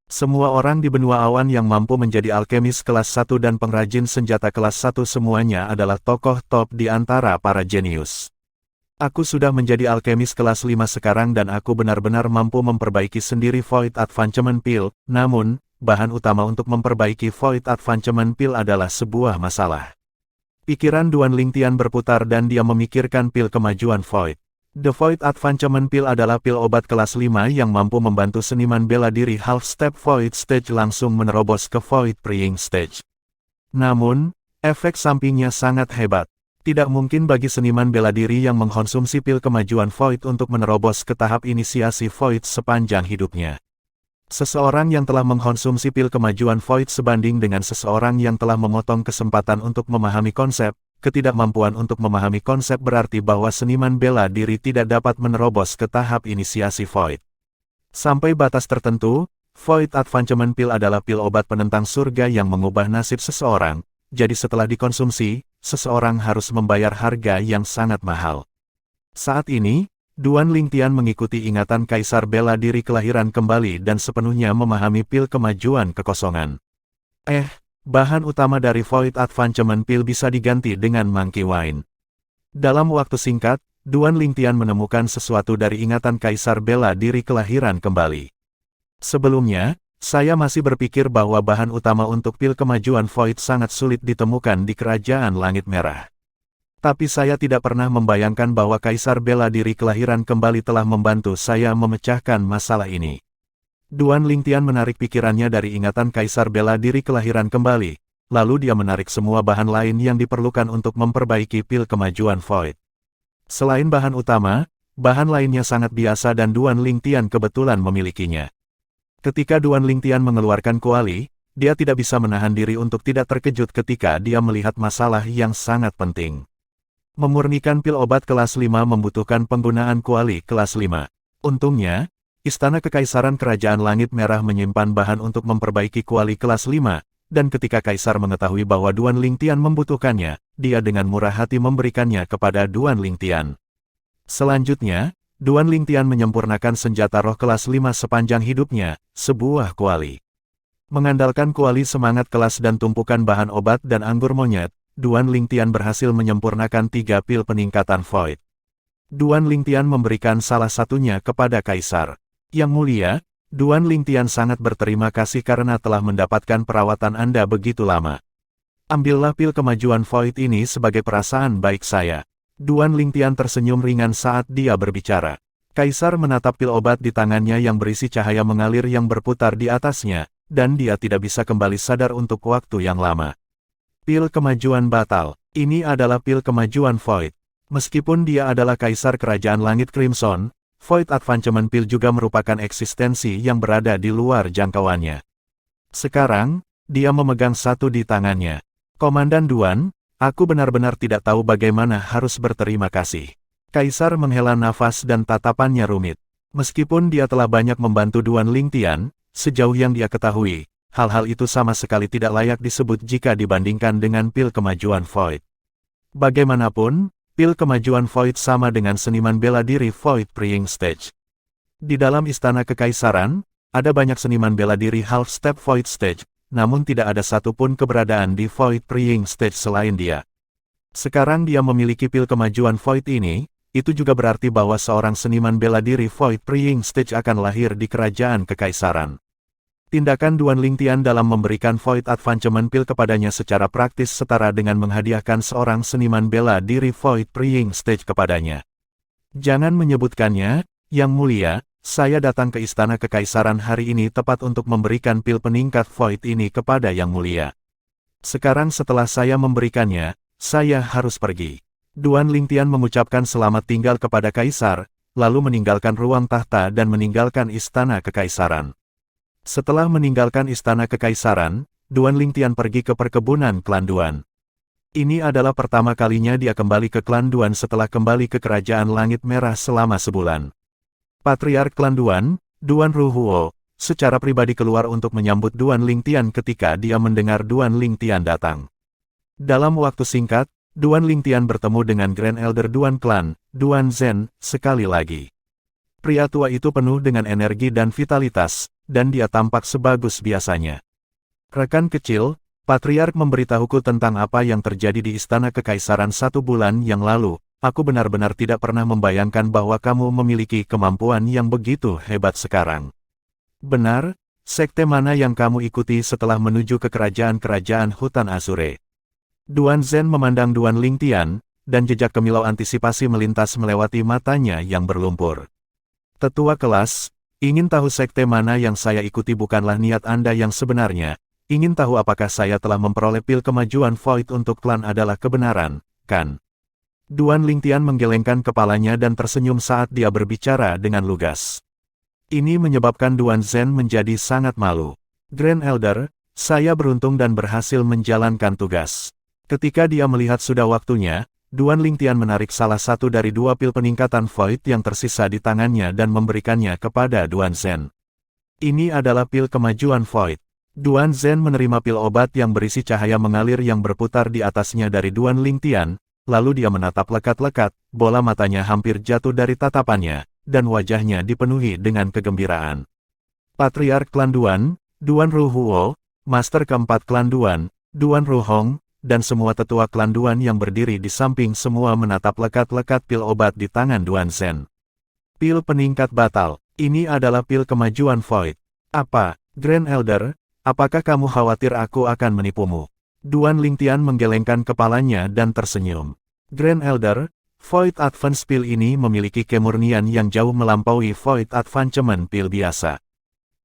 Semua orang di benua awan yang mampu menjadi alkemis kelas 1 dan pengrajin senjata kelas 1 semuanya adalah tokoh top di antara para jenius. Aku sudah menjadi alkemis kelas 5 sekarang dan aku benar-benar mampu memperbaiki sendiri Void Advancement Pill, namun, bahan utama untuk memperbaiki Void Advancement Pill adalah sebuah masalah. Pikiran Duan Lingtian berputar dan dia memikirkan pil kemajuan Void. The Void Advancement Pill adalah pil obat kelas 5 yang mampu membantu seniman bela diri Half Step Void Stage langsung menerobos ke Void Preying Stage. Namun, efek sampingnya sangat hebat. Tidak mungkin bagi seniman bela diri yang mengkonsumsi pil kemajuan Void untuk menerobos ke tahap inisiasi Void sepanjang hidupnya. Seseorang yang telah mengkonsumsi pil kemajuan Void sebanding dengan seseorang yang telah memotong kesempatan untuk memahami konsep. Ketidakmampuan untuk memahami konsep berarti bahwa seniman bela diri tidak dapat menerobos ke tahap inisiasi Void. Sampai batas tertentu, Void Advancement Pill adalah pil obat penentang surga yang mengubah nasib seseorang. jadi setelah dikonsumsi, seseorang harus membayar harga yang sangat mahal. Saat ini, Duan Lingtian mengikuti ingatan Kaisar bela diri kelahiran kembali dan sepenuhnya memahami pil kemajuan kekosongan. Bahan utama dari Void Advancement Pill bisa diganti dengan Monkey Wine. Dalam waktu singkat, Duan Lingtian menemukan sesuatu dari ingatan Kaisar bela diri kelahiran kembali. Sebelumnya, saya masih berpikir bahwa bahan utama untuk pil kemajuan Void sangat sulit ditemukan di Kerajaan Langit Merah. Tapi saya tidak pernah membayangkan bahwa Kaisar bela diri kelahiran kembali telah membantu saya memecahkan masalah ini. Duan Lingtian menarik pikirannya dari ingatan Kaisar bela diri kelahiran kembali, lalu dia menarik semua bahan lain yang diperlukan untuk memperbaiki pil kemajuan Void. Selain bahan utama, bahan lainnya sangat biasa dan Duan Lingtian kebetulan memilikinya. Ketika Duan Lingtian mengeluarkan kuali, dia tidak bisa menahan diri untuk tidak terkejut ketika dia melihat masalah yang sangat penting. Memurnikan pil obat kelas 5 membutuhkan penggunaan kuali kelas 5. Untungnya, Istana Kekaisaran Kerajaan Langit Merah menyimpan bahan untuk memperbaiki kuali kelas 5, dan ketika Kaisar mengetahui bahwa Duan Lingtian membutuhkannya, dia dengan murah hati memberikannya kepada Duan Lingtian. Selanjutnya, Duan Lingtian menyempurnakan senjata roh kelas 5 sepanjang hidupnya, sebuah kuali. Mengandalkan kuali semangat kelas dan tumpukan bahan obat dan anggur monyet, Duan Lingtian berhasil menyempurnakan 3 pil peningkatan Void. Duan Lingtian memberikan salah satunya kepada Kaisar. Yang mulia, Duan Lingtian sangat berterima kasih karena telah mendapatkan perawatan Anda begitu lama. Ambillah pil kemajuan Void ini sebagai perasaan baik saya. Duan Lingtian tersenyum ringan saat dia berbicara. Kaisar menatap pil obat di tangannya yang berisi cahaya mengalir yang berputar di atasnya, dan dia tidak bisa kembali sadar untuk waktu yang lama. Pil kemajuan batal. Ini adalah pil kemajuan Void. Meskipun dia adalah Kaisar Kerajaan Langit Crimson, Void Advancement Pill juga merupakan eksistensi yang berada di luar jangkauannya. Sekarang, dia memegang satu di tangannya. Komandan Duan, aku benar-benar tidak tahu bagaimana harus berterima kasih. Kaisar menghela nafas dan tatapannya rumit. Meskipun dia telah banyak membantu Duan Lingtian, sejauh yang dia ketahui, hal-hal itu sama sekali tidak layak disebut jika dibandingkan dengan pil kemajuan Void. Bagaimanapun, pil kemajuan Void sama dengan seniman bela diri Void Praying Stage. Di dalam Istana Kekaisaran, ada banyak seniman bela diri Half Step Void Stage, namun tidak ada satupun keberadaan di Void Praying Stage selain dia. Sekarang dia memiliki pil kemajuan Void ini, itu juga berarti bahwa seorang seniman bela diri Void Praying Stage akan lahir di Kerajaan Kekaisaran. Tindakan Duan Lingtian dalam memberikan Void Advancement Pill kepadanya secara praktis setara dengan menghadiahkan seorang seniman bela diri Void Praying Stage kepadanya. Jangan menyebutkannya, Yang Mulia, saya datang ke Istana Kekaisaran hari ini tepat untuk memberikan pil peningkat Void ini kepada Yang Mulia. Sekarang setelah saya memberikannya, saya harus pergi. Duan Lingtian mengucapkan selamat tinggal kepada Kaisar, lalu meninggalkan ruang tahta dan meninggalkan Istana Kekaisaran. Setelah meninggalkan Istana Kekaisaran, Duan Lingtian pergi ke perkebunan klan Duan. Ini adalah pertama kalinya dia kembali ke klan Duan setelah kembali ke Kerajaan Langit Merah selama sebulan. Patriark klan Duan, Duan Ruhuo, secara pribadi keluar untuk menyambut Duan Lingtian ketika dia mendengar Duan Lingtian datang. Dalam waktu singkat, Duan Lingtian bertemu dengan Grand Elder Duan Klan, Duan Zhen, sekali lagi. Pria tua itu penuh dengan energi dan vitalitas, dan dia tampak sebagus biasanya. Rekan kecil, Patriark memberitahuku tentang apa yang terjadi di Istana Kekaisaran 1 bulan yang lalu. Aku benar-benar tidak pernah membayangkan bahwa kamu memiliki kemampuan yang begitu hebat sekarang. Benar, sekte mana yang kamu ikuti setelah menuju ke kerajaan-kerajaan hutan Azure? Duan Zhen memandang Duan Lingtian, dan jejak kemilau antisipasi melintas melewati matanya yang berlumpur. Tetua kelas, ingin tahu sekte mana yang saya ikuti bukanlah niat Anda yang sebenarnya. Ingin tahu apakah saya telah memperoleh pil kemajuan Void untuk klan adalah kebenaran, kan? Duan Lingtian menggelengkan kepalanya dan tersenyum saat dia berbicara dengan lugas. Ini menyebabkan Duan Zhen menjadi sangat malu. Grand Elder, saya beruntung dan berhasil menjalankan tugas. Ketika dia melihat sudah waktunya, Duan Lingtian menarik salah satu dari 2 pil peningkatan Void yang tersisa di tangannya dan memberikannya kepada Duan Zhen. Ini adalah pil kemajuan Void. Duan Zhen menerima pil obat yang berisi cahaya mengalir yang berputar di atasnya dari Duan Lingtian, lalu dia menatap lekat-lekat, bola matanya hampir jatuh dari tatapannya, dan wajahnya dipenuhi dengan kegembiraan. Patriark Klan Duan, Duan Ruhuo, Master keempat Klan Duan, Duan Ruhong, dan semua tetua Klan Duan yang berdiri di samping semua menatap lekat-lekat pil obat di tangan Duan Zhen. Pil peningkat batal, ini adalah pil kemajuan Void. Apa, Grand Elder? Apakah kamu khawatir aku akan menipumu? Duan Lingtian menggelengkan kepalanya dan tersenyum. Grand Elder, Void Advance Pill ini memiliki kemurnian yang jauh melampaui Void Advancement Pill biasa.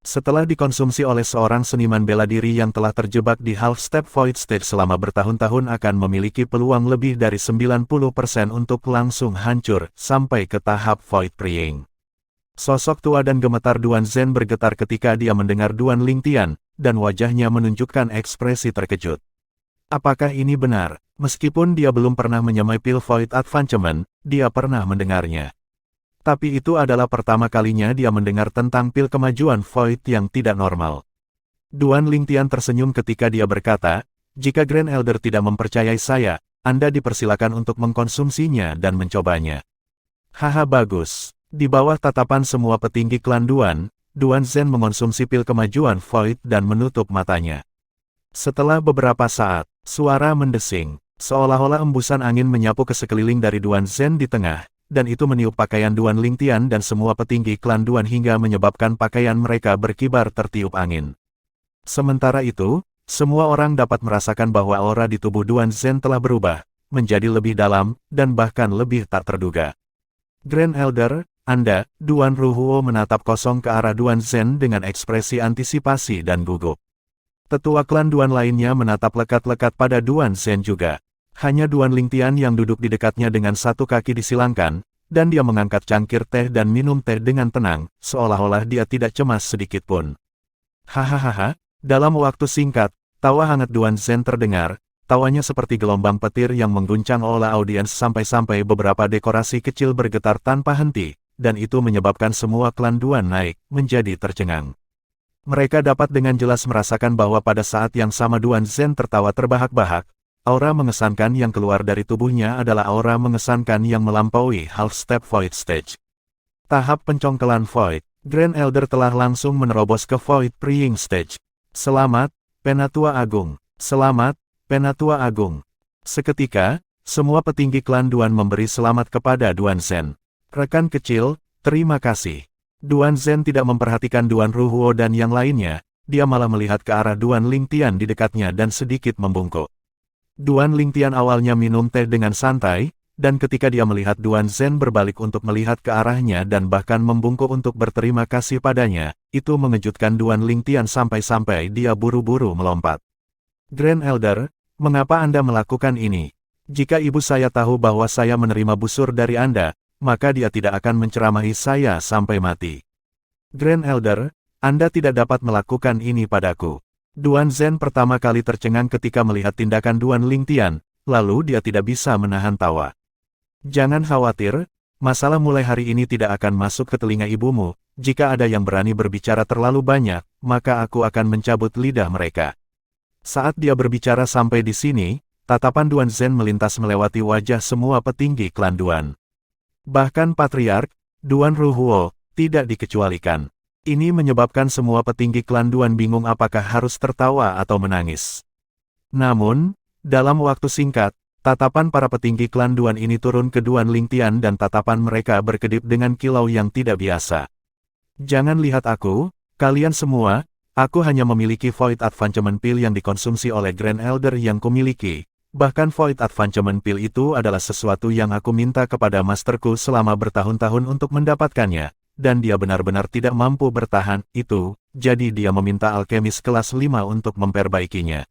Setelah dikonsumsi oleh seorang seniman bela diri yang telah terjebak di half-step Void Stage selama bertahun-tahun akan memiliki peluang lebih dari 90% untuk langsung hancur sampai ke tahap Void Praying. Sosok tua dan gemetar Duan Zhen bergetar ketika dia mendengar Duan Lingtian, dan wajahnya menunjukkan ekspresi terkejut. Apakah ini benar? Meskipun dia belum pernah menyamai pil Void Advancement, dia pernah mendengarnya. Tapi itu adalah pertama kalinya dia mendengar tentang pil kemajuan Void yang tidak normal. Duan Lingtian tersenyum ketika dia berkata, jika Grand Elder tidak mempercayai saya, Anda dipersilakan untuk mengkonsumsinya dan mencobanya. Haha bagus. Di bawah tatapan semua petinggi klan Duan, Duan Zhen mengonsumsi pil kemajuan Void dan menutup matanya. Setelah beberapa saat, suara mendesing, seolah-olah embusan angin menyapu ke sekeliling dari Duan Zhen di tengah, dan itu meniup pakaian Duan Lingtian dan semua petinggi klan Duan hingga menyebabkan pakaian mereka berkibar tertiup angin. Sementara itu, semua orang dapat merasakan bahwa aura di tubuh Duan Zhen telah berubah, menjadi lebih dalam, dan bahkan lebih tak terduga. Grand Elder, Anda, Duan Ruhuo menatap kosong ke arah Duan Zhen dengan ekspresi antisipasi dan gugup. Tetua klan Duan lainnya menatap lekat-lekat pada Duan Zhen juga. Hanya Duan Lingtian yang duduk di dekatnya dengan satu kaki disilangkan, dan dia mengangkat cangkir teh dan minum teh dengan tenang, seolah-olah dia tidak cemas sedikit pun. Hahaha, dalam waktu singkat, tawa hangat Duan Zhen terdengar, tawanya seperti gelombang petir yang mengguncang olah audiens sampai-sampai beberapa dekorasi kecil bergetar tanpa henti, dan itu menyebabkan semua klan Duan naik, menjadi tercengang. Mereka dapat dengan jelas merasakan bahwa pada saat yang sama Duan Zhen tertawa terbahak-bahak, aura mengesankan yang keluar dari tubuhnya adalah aura mengesankan yang melampaui half-step Void Stage. Tahap pencongkelan Void, Grand Elder telah langsung menerobos ke Void Praying Stage. Selamat, Penatua Agung. Selamat, Penatua Agung. Seketika, semua petinggi klan Duan memberi selamat kepada Duan Zhen. Rekan kecil, terima kasih. Duan Zhen tidak memperhatikan Duan Ruhuo dan yang lainnya, dia malah melihat ke arah Duan Lingtian di dekatnya dan sedikit membungkuk. Duan Lingtian awalnya minum teh dengan santai, dan ketika dia melihat Duan Zhen berbalik untuk melihat ke arahnya dan bahkan membungkuk untuk berterima kasih padanya, itu mengejutkan Duan Lingtian sampai-sampai dia buru-buru melompat. Grand Elder, mengapa Anda melakukan ini? Jika ibu saya tahu bahwa saya menerima busur dari Anda, maka dia tidak akan menceramahi saya sampai mati. Grand Elder, Anda tidak dapat melakukan ini padaku. Duan Zhen pertama kali tercengang ketika melihat tindakan Duan Lingtian, lalu dia tidak bisa menahan tawa. Jangan khawatir, masalah mulai hari ini tidak akan masuk ke telinga ibumu, jika ada yang berani berbicara terlalu banyak, maka aku akan mencabut lidah mereka. Saat dia berbicara sampai di sini, tatapan Duan Zhen melintas melewati wajah semua petinggi klan Duan. Bahkan Patriark, Duan Ruhuo, tidak dikecualikan. Ini menyebabkan semua petinggi klan Duan bingung apakah harus tertawa atau menangis. Namun, dalam waktu singkat, tatapan para petinggi klan Duan ini turun ke Duan Lingtian dan tatapan mereka berkedip dengan kilau yang tidak biasa. Jangan lihat aku, kalian semua, aku hanya memiliki Void Advancement Pill yang dikonsumsi oleh Grand Elder yang kumiliki. Bahkan Void Advancement Pill itu adalah sesuatu yang aku minta kepada masterku selama bertahun-tahun untuk mendapatkannya, dan dia benar-benar tidak mampu bertahan, jadi dia meminta alkemis kelas 5 untuk memperbaikinya.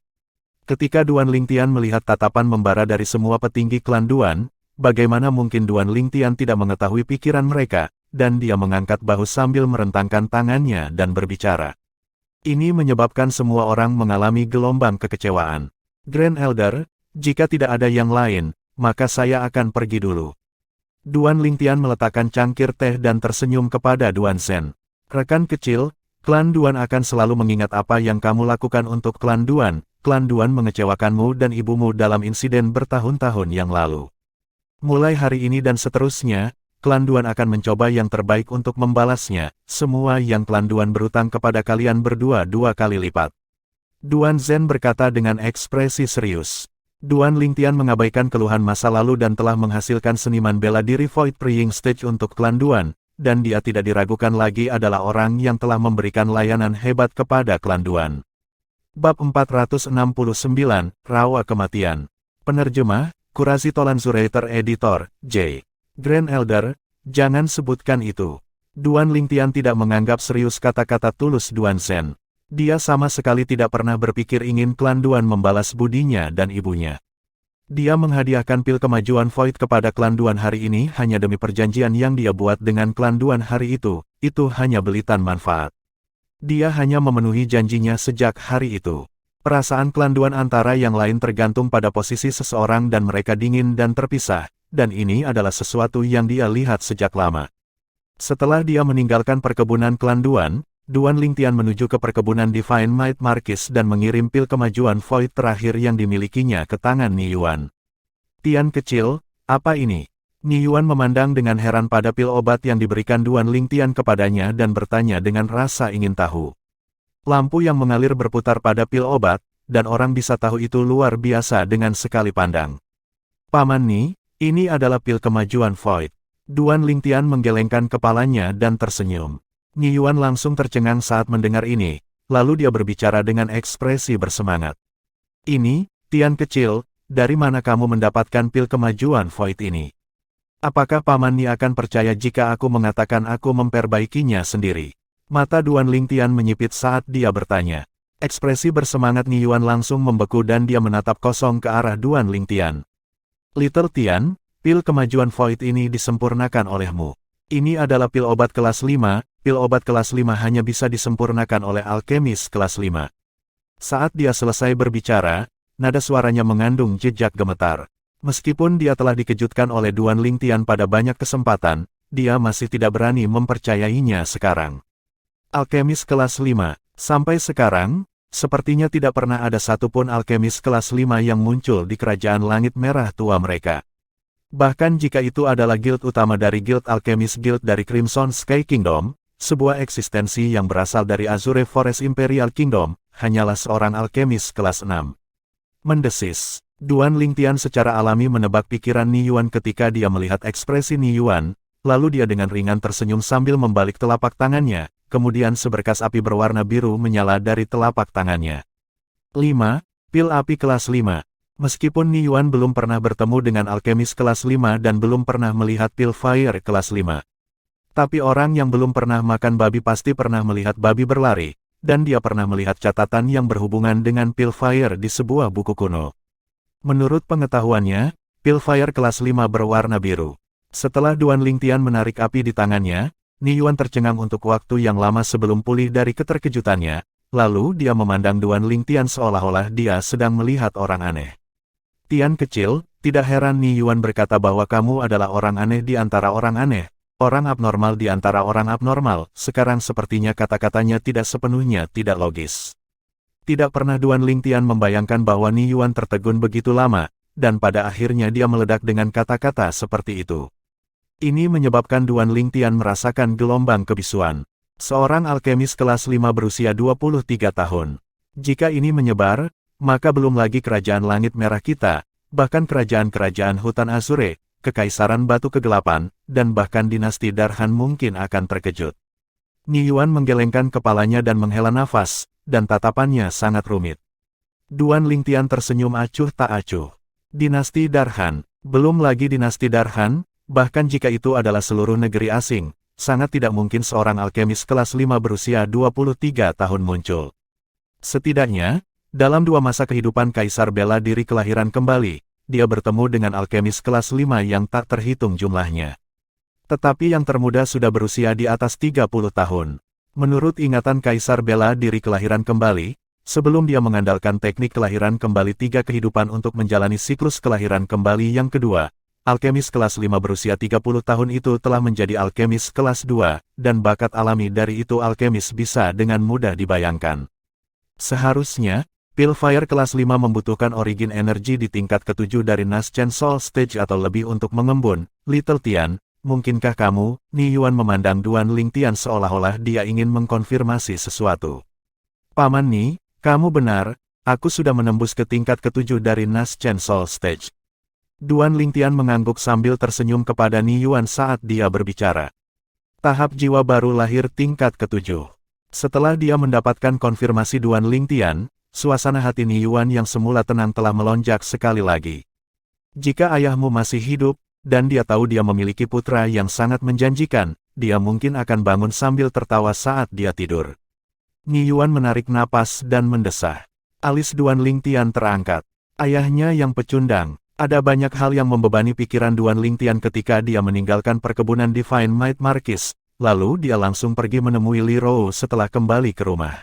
Ketika Duan Lingtian melihat tatapan membara dari semua petinggi klan Duan, bagaimana mungkin Duan Lingtian tidak mengetahui pikiran mereka, dan dia mengangkat bahu sambil merentangkan tangannya dan berbicara. Ini menyebabkan semua orang mengalami gelombang kekecewaan. Grand Elder, jika tidak ada yang lain, maka saya akan pergi dulu. Duan Lingtian meletakkan cangkir teh dan tersenyum kepada Duan Zhen. Rekan kecil, Klan Duan akan selalu mengingat apa yang kamu lakukan untuk klan Duan. Klan Duan mengecewakanmu dan ibumu dalam insiden bertahun-tahun yang lalu. Mulai hari ini dan seterusnya, klan Duan akan mencoba yang terbaik untuk membalasnya. Semua yang klan Duan berutang kepada kalian berdua 2 kali lipat. Duan Zhen berkata dengan ekspresi serius. Duan Lingtian mengabaikan keluhan masa lalu dan telah menghasilkan seniman bela diri Void Praying Stage untuk klan Duan. Dan dia tidak diragukan lagi adalah orang yang telah memberikan layanan hebat kepada klan Duan. Bab 469, Rawa Kematian. Penerjemah, Qurazi Tolan Zuraiter Editor, J. Grand Elder, jangan sebutkan itu. Duan Lingtian tidak menganggap serius kata-kata tulus Duan Zhen. Dia sama sekali tidak pernah berpikir ingin klan Duan membalas budinya dan ibunya. Dia menghadiahkan pil kemajuan Void kepada klan Duan hari ini hanya demi perjanjian yang dia buat dengan klan Duan hari itu hanya belitan manfaat. Dia hanya memenuhi janjinya sejak hari itu. Perasaan klan Duan antara yang lain tergantung pada posisi seseorang dan mereka dingin dan terpisah, dan ini adalah sesuatu yang dia lihat sejak lama. Setelah dia meninggalkan perkebunan klan Duan, Duan Lingtian menuju ke perkebunan Divine Might Marquis dan mengirim pil kemajuan Void terakhir yang dimilikinya ke tangan Ni Yuan. Tian kecil, apa ini? Ni Yuan memandang dengan heran pada pil obat yang diberikan Duan Lingtian kepadanya dan bertanya dengan rasa ingin tahu. Lampu yang mengalir berputar pada pil obat, dan orang bisa tahu itu luar biasa dengan sekali pandang. Paman Ni, ini adalah pil kemajuan Void. Duan Lingtian menggelengkan kepalanya dan tersenyum. Ni Yuan langsung tercengang saat mendengar ini, lalu dia berbicara dengan ekspresi bersemangat. Ini, Tian kecil, dari mana kamu mendapatkan pil kemajuan Void ini? Apakah Paman Ni akan percaya jika aku mengatakan aku memperbaikinya sendiri? Mata Duan Lingtian menyipit saat dia bertanya. Ekspresi bersemangat Ni Yuan langsung membeku dan dia menatap kosong ke arah Duan Lingtian. Little Tian, pil kemajuan Void ini disempurnakan olehmu. Ini adalah pil obat kelas 5, pil obat kelas 5 hanya bisa disempurnakan oleh alkemis kelas 5. Saat dia selesai berbicara, nada suaranya mengandung jejak gemetar. Meskipun dia telah dikejutkan oleh Duan Lingtian pada banyak kesempatan, dia masih tidak berani mempercayainya sekarang. Alkemis kelas 5, sampai sekarang, sepertinya tidak pernah ada satupun alkemis kelas 5 yang muncul di kerajaan langit merah tua mereka. Bahkan jika itu adalah guild utama dari guild alkemis guild dari Crimson Sky Kingdom, sebuah eksistensi yang berasal dari Azure Forest Imperial Kingdom, hanyalah seorang alkemis kelas 6. Mendesis. Duan Lingtian secara alami menebak pikiran Ni Yuan ketika dia melihat ekspresi Ni Yuan, lalu dia dengan ringan tersenyum sambil membalik telapak tangannya, kemudian seberkas api berwarna biru menyala dari telapak tangannya. 5. Pil api kelas 5. Meskipun Ni Yuan belum pernah bertemu dengan alkemis kelas 5 dan belum pernah melihat pil fire kelas 5. Tapi orang yang belum pernah makan babi pasti pernah melihat babi berlari, dan dia pernah melihat catatan yang berhubungan dengan pil fire di sebuah buku kuno. Menurut pengetahuannya, pil fire kelas 5 berwarna biru. Setelah Duan Lingtian menarik api di tangannya, Ni Yuan tercengang untuk waktu yang lama sebelum pulih dari keterkejutannya, lalu dia memandang Duan Lingtian seolah-olah dia sedang melihat orang aneh. Tian kecil, tidak heran Ni Yuan berkata bahwa kamu adalah orang aneh di antara orang aneh, orang abnormal di antara orang abnormal. Sekarang sepertinya kata-katanya tidak sepenuhnya tidak logis. Tidak pernah Duan Lingtian membayangkan bahwa Ni Yuan tertegun begitu lama, dan pada akhirnya dia meledak dengan kata-kata seperti itu. Ini menyebabkan Duan Lingtian merasakan gelombang kebisuan. Seorang alkemis kelas 5 berusia 23 tahun. Jika ini menyebar, maka belum lagi kerajaan langit merah kita, bahkan kerajaan-kerajaan hutan Azure, kekaisaran batu kegelapan, dan bahkan dinasti Darhan mungkin akan terkejut. Ni Yuan menggelengkan kepalanya dan menghela nafas, dan tatapannya sangat rumit. Duan Lingtian tersenyum acuh tak acuh. Dinasti Darhan, belum lagi dinasti Darhan, bahkan jika itu adalah seluruh negeri asing, sangat tidak mungkin seorang alkemis kelas 5 berusia 23 tahun muncul. Setidaknya, dalam 2 masa kehidupan Kaisar bela diri kelahiran kembali, dia bertemu dengan alkemis kelas 5 yang tak terhitung jumlahnya. Tetapi yang termuda sudah berusia di atas 30 tahun. Menurut ingatan Kaisar bela diri kelahiran kembali, sebelum dia mengandalkan teknik kelahiran kembali 3 kehidupan untuk menjalani siklus kelahiran kembali yang kedua, alkemis kelas 5 berusia 30 tahun itu telah menjadi alkemis kelas 2, dan bakat alami dari itu alkemis bisa dengan mudah dibayangkan. Seharusnya, Pilfire kelas 5 membutuhkan origin energi di tingkat ke-7 dari Naschen Soul Stage atau lebih untuk mengembun. Little Tian, mungkinkah kamu? Ni Yuan memandang Duan Ling Tian seolah-olah dia ingin mengkonfirmasi sesuatu. Paman Ni, kamu benar, aku sudah menembus ke tingkat ke-7 dari Naschen Soul Stage. Duan Ling Tian mengangguk sambil tersenyum kepada Ni Yuan saat dia berbicara. Tahap jiwa baru lahir tingkat ke-7. Setelah dia mendapatkan konfirmasi Duan Ling Tian, suasana hati Ni Yuan yang semula tenang telah melonjak sekali lagi. Jika ayahmu masih hidup, dan dia tahu dia memiliki putra yang sangat menjanjikan, dia mungkin akan bangun sambil tertawa saat dia tidur. Ni Yuan menarik napas dan mendesah. Alis Duan Ling Tian terangkat. Ayahnya yang pecundang. Ada banyak hal yang membebani pikiran Duan Ling Tian ketika dia meninggalkan perkebunan Divine Might Marquis, lalu dia langsung pergi menemui Li Rou setelah kembali ke rumah.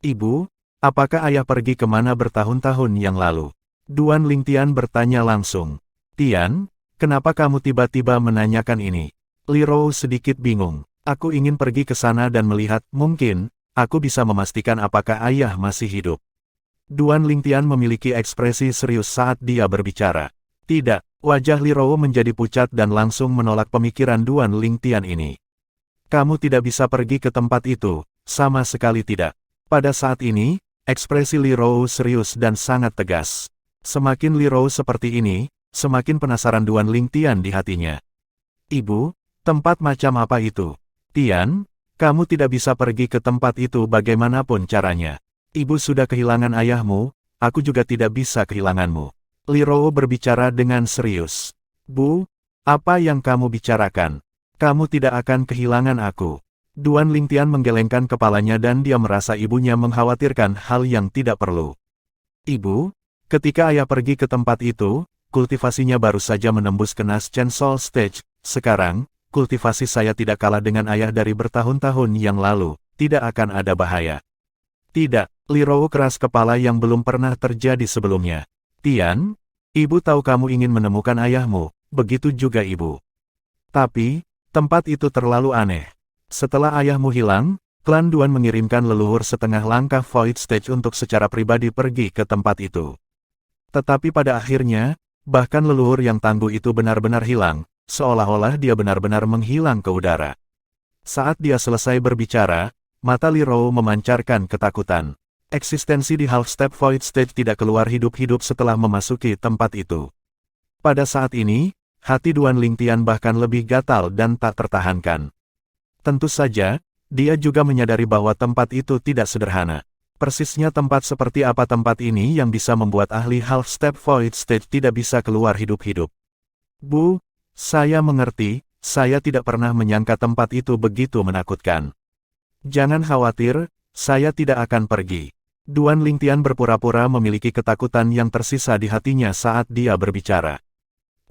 Ibu, apakah ayah pergi kemana bertahun-tahun yang lalu? Duan Ling Tian bertanya langsung. Tian, kenapa kamu tiba-tiba menanyakan ini? Li Rou sedikit bingung. Aku ingin pergi ke sana dan melihat, mungkin, aku bisa memastikan apakah ayah masih hidup. Duan Ling Tian memiliki ekspresi serius saat dia berbicara. Tidak, wajah Li Rou menjadi pucat dan langsung menolak pemikiran Duan Ling Tian ini. Kamu tidak bisa pergi ke tempat itu, sama sekali tidak. Pada saat ini, ekspresi Li Rou serius dan sangat tegas. Semakin Li Rou seperti ini, semakin penasaran Duan Ling Tian di hatinya. Ibu, tempat macam apa itu? Tian, kamu tidak bisa pergi ke tempat itu bagaimanapun caranya. Ibu sudah kehilangan ayahmu, aku juga tidak bisa kehilanganmu. Li Rou berbicara dengan serius. Bu, apa yang kamu bicarakan? Kamu tidak akan kehilangan aku. Duan Ling Tian menggelengkan kepalanya dan dia merasa ibunya mengkhawatirkan hal yang tidak perlu. Ibu, ketika ayah pergi ke tempat itu, kultivasinya baru saja menembus ke Naschen Soul Stage. Sekarang, kultivasi saya tidak kalah dengan ayah dari bertahun-tahun yang lalu, tidak akan ada bahaya. Tidak, Li Rou keras kepala yang belum pernah terjadi sebelumnya. Tian, ibu tahu kamu ingin menemukan ayahmu, begitu juga ibu. Tapi, tempat itu terlalu aneh. Setelah ayahmu hilang, klan Duan mengirimkan leluhur setengah langkah Void Stage untuk secara pribadi pergi ke tempat itu. Tetapi pada akhirnya, bahkan leluhur yang tangguh itu benar-benar hilang, seolah-olah dia benar-benar menghilang ke udara. Saat dia selesai berbicara, mata Li Rou memancarkan ketakutan. Eksistensi di Half Step Void Stage tidak keluar hidup-hidup setelah memasuki tempat itu. Pada saat ini, hati Duan Ling Tian bahkan lebih gatal dan tak tertahankan. Tentu saja, dia juga menyadari bahwa tempat itu tidak sederhana. Persisnya tempat seperti apa tempat ini yang bisa membuat ahli Half Step Void Stage tidak bisa keluar hidup-hidup. Bu, saya mengerti, saya tidak pernah menyangka tempat itu begitu menakutkan. Jangan khawatir, saya tidak akan pergi. Duan Ling Tian berpura-pura memiliki ketakutan yang tersisa di hatinya saat dia berbicara.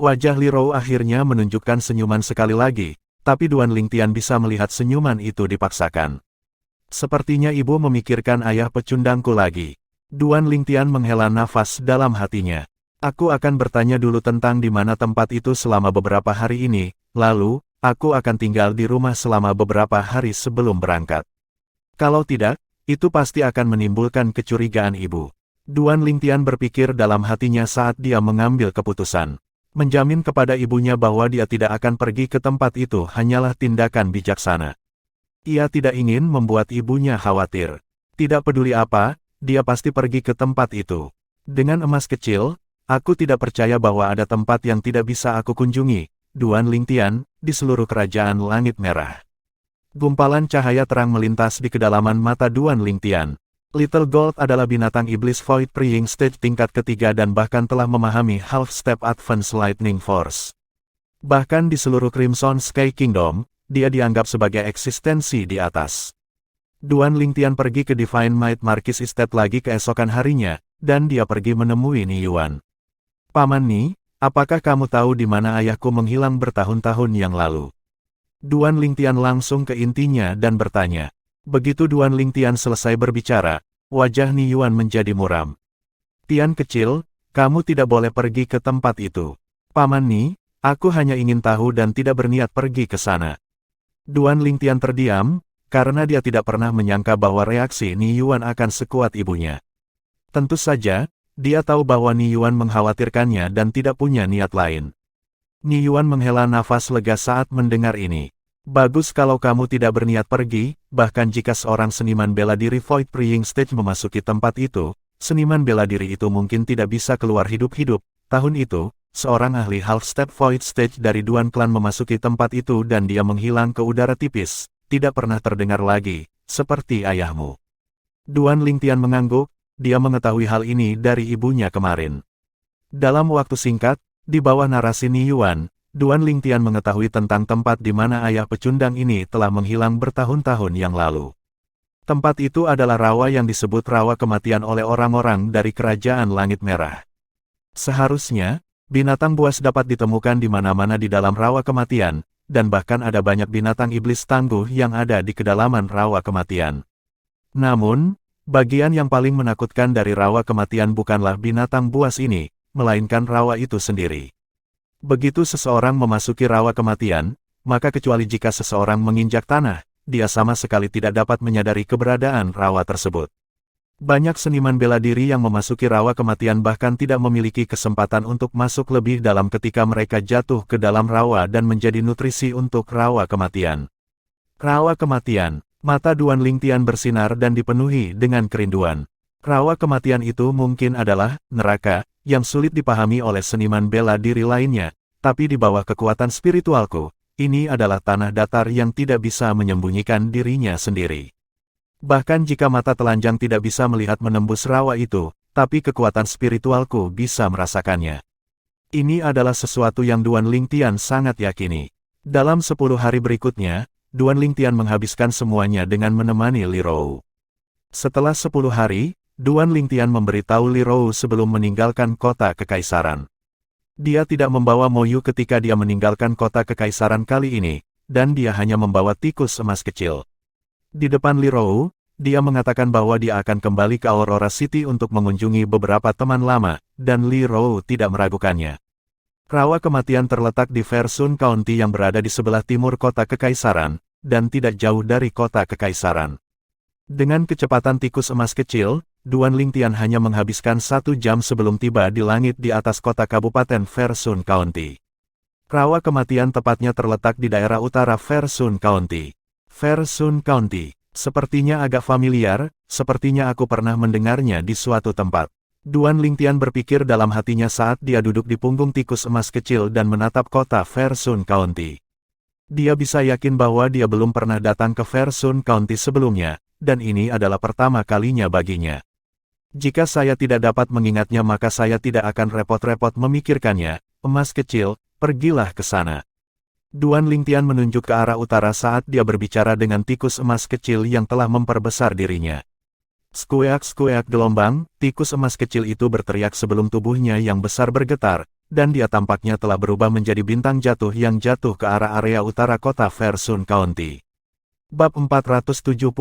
Wajah Li Rou akhirnya menunjukkan senyuman sekali lagi, tapi Duan Ling Tian bisa melihat senyuman itu dipaksakan. Sepertinya ibu memikirkan ayah pecundangku lagi. Duan Ling Tian menghela nafas dalam hatinya. Aku akan bertanya dulu tentang di mana tempat itu selama beberapa hari ini, lalu, aku akan tinggal di rumah selama beberapa hari sebelum berangkat. Kalau tidak, itu pasti akan menimbulkan kecurigaan ibu. Duan Ling Tian berpikir dalam hatinya saat dia mengambil keputusan. Menjamin kepada ibunya bahwa dia tidak akan pergi ke tempat itu hanyalah tindakan bijaksana. Ia tidak ingin membuat ibunya khawatir. Tidak peduli apa, dia pasti pergi ke tempat itu. Dengan emas kecil, aku tidak percaya bahwa ada tempat yang tidak bisa aku kunjungi. Duan Ling Tian, di seluruh kerajaan langit merah. Gumpalan cahaya terang melintas di kedalaman mata Duan Ling Tian. Little Gold adalah binatang iblis Void Preying Stage tingkat ketiga dan bahkan telah memahami Half Step Advance Lightning Force. Bahkan di seluruh Crimson Sky Kingdom, dia dianggap sebagai eksistensi di atas. Duan Ling Tian pergi ke Divine Might Marquis Estate lagi keesokan harinya, dan dia pergi menemui Ni Yuan. Paman Ni, apakah kamu tahu di mana ayahku menghilang bertahun-tahun yang lalu? Duan Ling Tian langsung ke intinya dan bertanya. Begitu Duan Ling Tian selesai berbicara, wajah Ni Yuan menjadi muram. Tian kecil, kamu tidak boleh pergi ke tempat itu. Paman Ni, Aku hanya ingin tahu dan tidak berniat pergi ke sana. Duan Lingtian terdiam, karena dia tidak pernah menyangka bahwa reaksi Ni Yuan akan sekuat ibunya. Tentu saja, dia tahu bahwa Ni Yuan mengkhawatirkannya dan tidak punya niat lain. Ni Yuan menghela nafas lega saat mendengar ini. Bagus kalau kamu tidak berniat pergi, bahkan jika seorang seniman bela diri Void Praying Stage memasuki tempat itu, seniman bela diri itu mungkin tidak bisa keluar hidup-hidup. Tahun itu, seorang ahli half-step Void Stage dari Duan Clan memasuki tempat itu dan dia menghilang ke udara tipis, tidak pernah terdengar lagi, seperti ayahmu. Duan Lingtian mengangguk, dia mengetahui hal ini dari ibunya kemarin. Dalam waktu singkat, di bawah narasi Ni Yuan, Duan Lingtian mengetahui tentang tempat di mana ayah pecundang ini telah menghilang bertahun-tahun yang lalu. Tempat itu adalah rawa yang disebut rawa kematian oleh orang-orang dari Kerajaan Langit Merah. Seharusnya, binatang buas dapat ditemukan di mana-mana di dalam rawa kematian, dan bahkan ada banyak binatang iblis tangguh yang ada di kedalaman rawa kematian. Namun, bagian yang paling menakutkan dari rawa kematian bukanlah binatang buas ini, melainkan rawa itu sendiri. Begitu seseorang memasuki rawa kematian, maka kecuali jika seseorang menginjak tanah, dia sama sekali tidak dapat menyadari keberadaan rawa tersebut. Banyak seniman bela diri yang memasuki rawa kematian bahkan tidak memiliki kesempatan untuk masuk lebih dalam ketika mereka jatuh ke dalam rawa dan menjadi nutrisi untuk rawa kematian. Rawa kematian, mata Duan Lingtian bersinar dan dipenuhi dengan kerinduan. Rawa kematian itu mungkin adalah neraka, yang sulit dipahami oleh seniman bela diri lainnya, tapi di bawah kekuatan spiritualku, ini adalah tanah datar yang tidak bisa menyembunyikan dirinya sendiri. Bahkan jika mata telanjang tidak bisa melihat menembus rawa itu, tapi kekuatan spiritualku bisa merasakannya. Ini adalah sesuatu yang Duan Lingtian sangat yakini. Dalam 10 hari berikutnya, Duan Lingtian menghabiskan semuanya dengan menemani Li Rou. Setelah 10 hari, Duan Lingtian memberitahu Li Rou sebelum meninggalkan kota kekaisaran. Dia tidak membawa Moyu ketika dia meninggalkan kota kekaisaran kali ini, dan dia hanya membawa tikus emas kecil. Di depan Li Rou, dia mengatakan bahwa dia akan kembali ke Aurora City untuk mengunjungi beberapa teman lama, dan Li Rou tidak meragukannya. Rawa kematian terletak di Fersun County yang berada di sebelah timur kota kekaisaran, dan tidak jauh dari kota kekaisaran. Dengan kecepatan tikus emas kecil, Duan Lingtian hanya menghabiskan 1 jam sebelum tiba di langit di atas kota Kabupaten Fersun County. Rawa kematian tepatnya terletak di daerah utara Fersun County. Fersun County, sepertinya agak familiar, sepertinya aku pernah mendengarnya di suatu tempat. Duan Lingtian berpikir dalam hatinya saat dia duduk di punggung tikus emas kecil dan menatap kota Fersun County. Dia bisa yakin bahwa dia belum pernah datang ke Fersun County sebelumnya, dan ini adalah pertama kalinya baginya. Jika saya tidak dapat mengingatnya maka saya tidak akan repot-repot memikirkannya. Emas kecil, pergilah ke sana. Duan Lingtian menunjuk ke arah utara saat dia berbicara dengan tikus emas kecil yang telah memperbesar dirinya. Skueak-skueak gelombang, tikus emas kecil itu berteriak sebelum tubuhnya yang besar bergetar, dan dia tampaknya telah berubah menjadi bintang jatuh yang jatuh ke arah area utara kota Fersun County. Bab 470,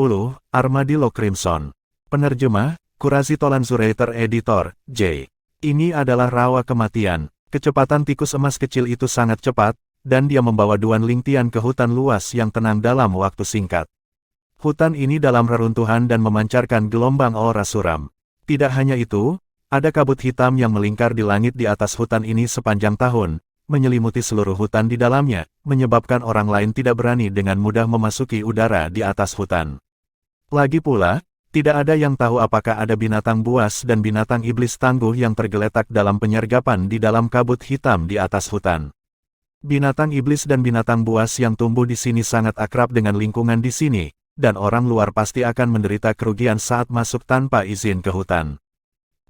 Armadillo Crimson. Penerjemah, Kurazi Tolanzurator Editor, J. Ini adalah rawa kematian. Kecepatan tikus emas kecil itu sangat cepat, dan dia membawa Duan Lingtian ke hutan luas yang tenang dalam waktu singkat. Hutan ini dalam reruntuhan dan memancarkan gelombang aura suram. Tidak hanya itu, ada kabut hitam yang melingkar di langit di atas hutan ini sepanjang tahun, menyelimuti seluruh hutan di dalamnya, menyebabkan orang lain tidak berani dengan mudah memasuki udara di atas hutan. Lagi pula, tidak ada yang tahu apakah ada binatang buas dan binatang iblis tangguh yang tergeletak dalam penyergapan di dalam kabut hitam di atas hutan. Binatang iblis dan binatang buas yang tumbuh di sini sangat akrab dengan lingkungan di sini, dan orang luar pasti akan menderita kerugian saat masuk tanpa izin ke hutan.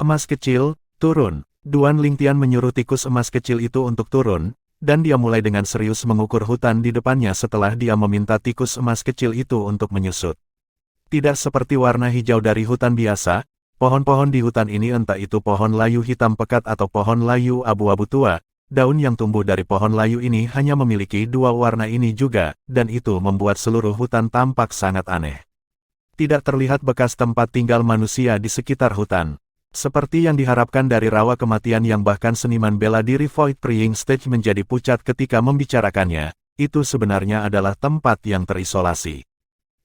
Emas kecil, turun. Duan Lingtian menyuruh tikus emas kecil itu untuk turun, dan dia mulai dengan serius mengukur hutan di depannya setelah dia meminta tikus emas kecil itu untuk menyusut. Tidak seperti warna hijau dari hutan biasa, pohon-pohon di hutan ini entah itu pohon layu hitam pekat atau pohon layu abu-abu tua, daun yang tumbuh dari pohon layu ini hanya memiliki 2 warna ini juga, dan itu membuat seluruh hutan tampak sangat aneh. Tidak terlihat bekas tempat tinggal manusia di sekitar hutan. Seperti yang diharapkan dari rawa kematian yang bahkan seniman bela diri Void Praying Stage menjadi pucat ketika membicarakannya, itu sebenarnya adalah tempat yang terisolasi.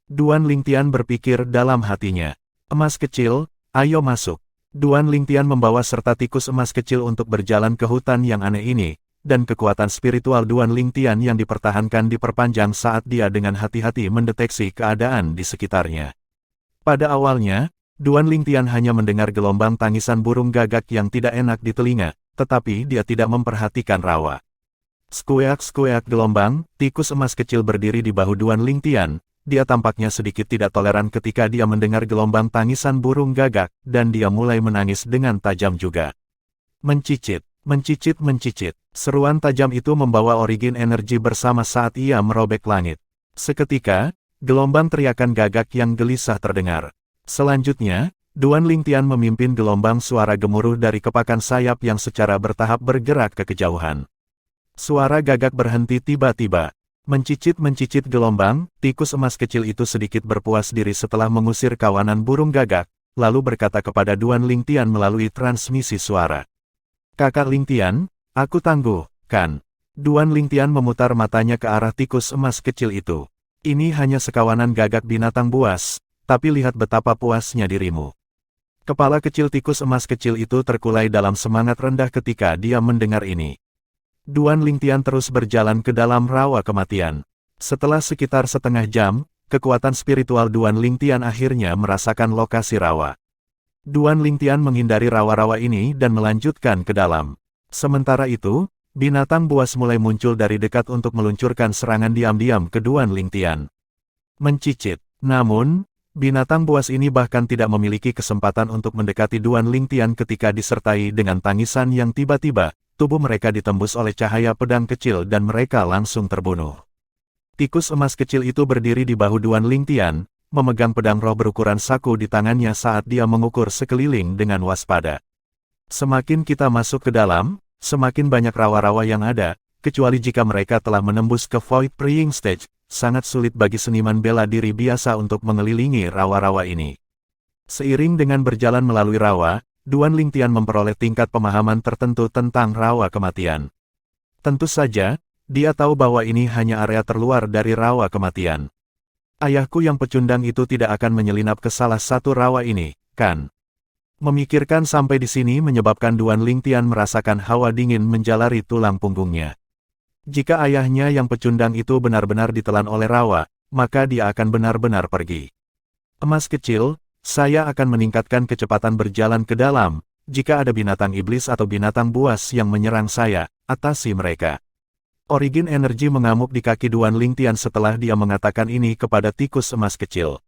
Duan Lingtian berpikir dalam hatinya. Emas kecil, ayo masuk. Duan Lingtian membawa serta tikus emas kecil untuk berjalan ke hutan yang aneh ini, dan kekuatan spiritual Duan Lingtian yang dipertahankan diperpanjang saat dia dengan hati-hati mendeteksi keadaan di sekitarnya. Pada awalnya, Duan Lingtian hanya mendengar gelombang tangisan burung gagak yang tidak enak di telinga, tetapi dia tidak memperhatikan rawa. Skueak-skueak gelombang, tikus emas kecil berdiri di bahu Duan Lingtian. Dia tampaknya sedikit tidak toleran ketika dia mendengar gelombang tangisan burung gagak, dan dia mulai menangis dengan tajam juga. Mencicit, mencicit, mencicit. Seruan tajam itu membawa origin energi bersama saat ia merobek langit. Seketika, gelombang teriakan gagak yang gelisah terdengar. Selanjutnya, Duan Lingtian memimpin gelombang suara gemuruh dari kepakan sayap yang secara bertahap bergerak ke kejauhan. Suara gagak berhenti tiba-tiba. Mencicit-mencicit gelombang, tikus emas kecil itu sedikit berpuas diri setelah mengusir kawanan burung gagak, lalu berkata kepada Duan Lingtian melalui transmisi suara. Kakak Lingtian, aku tangguh, kan? Duan Lingtian memutar matanya ke arah tikus emas kecil itu. Ini hanya sekawanan gagak binatang buas, tapi lihat betapa puasnya dirimu. Kepala kecil tikus emas kecil itu terkulai dalam semangat rendah ketika dia mendengar ini. Duan Lingtian terus berjalan ke dalam rawa kematian. Setelah sekitar setengah jam, kekuatan spiritual Duan Lingtian akhirnya merasakan lokasi rawa. Duan Lingtian menghindari rawa-rawa ini dan melanjutkan ke dalam. Sementara itu, binatang buas mulai muncul dari dekat untuk meluncurkan serangan diam-diam ke Duan Lingtian. Mencicit. Namun, binatang buas ini bahkan tidak memiliki kesempatan untuk mendekati Duan Lingtian ketika disertai dengan tangisan yang tiba-tiba. Tubuh mereka ditembus oleh cahaya pedang kecil dan mereka langsung terbunuh. Tikus emas kecil itu berdiri di bahu Duan Lingtian, memegang pedang roh berukuran saku di tangannya saat dia mengukur sekeliling dengan waspada. Semakin kita masuk ke dalam, semakin banyak rawa-rawa yang ada, kecuali jika mereka telah menembus ke Void Praying Stage, sangat sulit bagi seniman bela diri biasa untuk mengelilingi rawa-rawa ini. Seiring dengan berjalan melalui rawa, Duan Lingtian memperoleh tingkat pemahaman tertentu tentang rawa kematian. Tentu saja, dia tahu bahwa ini hanya area terluar dari rawa kematian. Ayahku yang pecundang itu tidak akan menyelinap ke salah satu rawa ini, kan? Memikirkan sampai di sini menyebabkan Duan Lingtian merasakan hawa dingin menjalari tulang punggungnya. Jika ayahnya yang pecundang itu benar-benar ditelan oleh rawa, maka dia akan benar-benar pergi. Emas kecil, saya akan meningkatkan kecepatan berjalan ke dalam. Jika ada binatang iblis atau binatang buas yang menyerang saya, atasi mereka. Origin energi mengamuk di kaki Duan Lingtian setelah dia mengatakan ini kepada tikus emas kecil.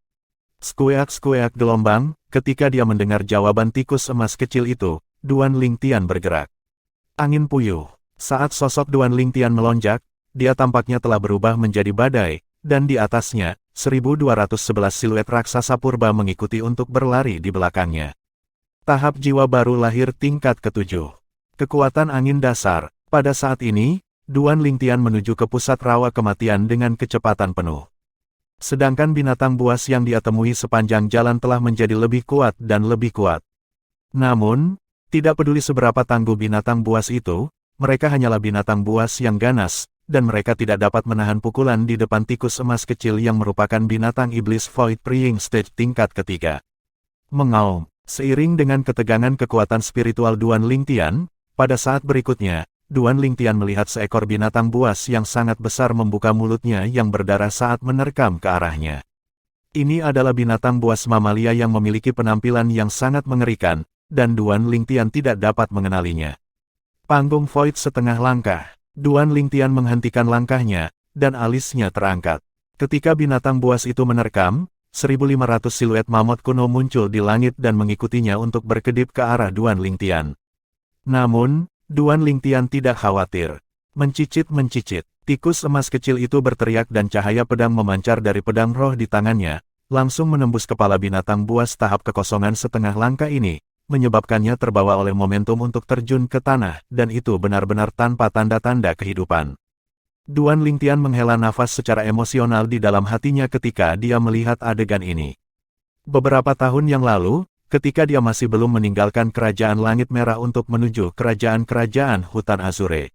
Skueak-skueak gelombang, ketika dia mendengar jawaban tikus emas kecil itu, Duan Lingtian bergerak. Angin puyuh. Saat sosok Duan Lingtian melonjak, dia tampaknya telah berubah menjadi badai, dan di atasnya, 1211 siluet raksasa purba mengikuti untuk berlari di belakangnya. Tahap jiwa baru lahir tingkat ke-7. Kekuatan angin dasar. Pada saat ini, Duan Lingtian menuju ke pusat rawa kematian dengan kecepatan penuh. Sedangkan binatang buas yang dia temui sepanjang jalan telah menjadi lebih kuat dan lebih kuat. Namun, tidak peduli seberapa tangguh binatang buas itu, mereka hanyalah binatang buas yang ganas, dan mereka tidak dapat menahan pukulan di depan tikus emas kecil yang merupakan binatang iblis Void Praying Stage tingkat ketiga. Mengaum, seiring dengan ketegangan kekuatan spiritual Duan Lingtian, pada saat berikutnya, Duan Lingtian melihat seekor binatang buas yang sangat besar membuka mulutnya yang berdarah saat menerkam ke arahnya. Ini adalah binatang buas mamalia yang memiliki penampilan yang sangat mengerikan, dan Duan Lingtian tidak dapat mengenalinya. Panggung Void setengah langkah. Duan Lingtian menghentikan langkahnya, dan alisnya terangkat. Ketika binatang buas itu menerkam, 1500 siluet mamut kuno muncul di langit dan mengikutinya untuk berkedip ke arah Duan Lingtian. Namun, Duan Lingtian tidak khawatir. Mencicit-mencicit, tikus emas kecil itu berteriak dan cahaya pedang memancar dari pedang roh di tangannya, langsung menembus kepala binatang buas tahap kekosongan setengah langkah ini, menyebabkannya terbawa oleh momentum untuk terjun ke tanah, dan itu benar-benar tanpa tanda-tanda kehidupan. Duan Lingtian menghela nafas secara emosional di dalam hatinya ketika dia melihat adegan ini. Beberapa tahun yang lalu, ketika dia masih belum meninggalkan Kerajaan Langit Merah untuk menuju kerajaan-kerajaan hutan Azure.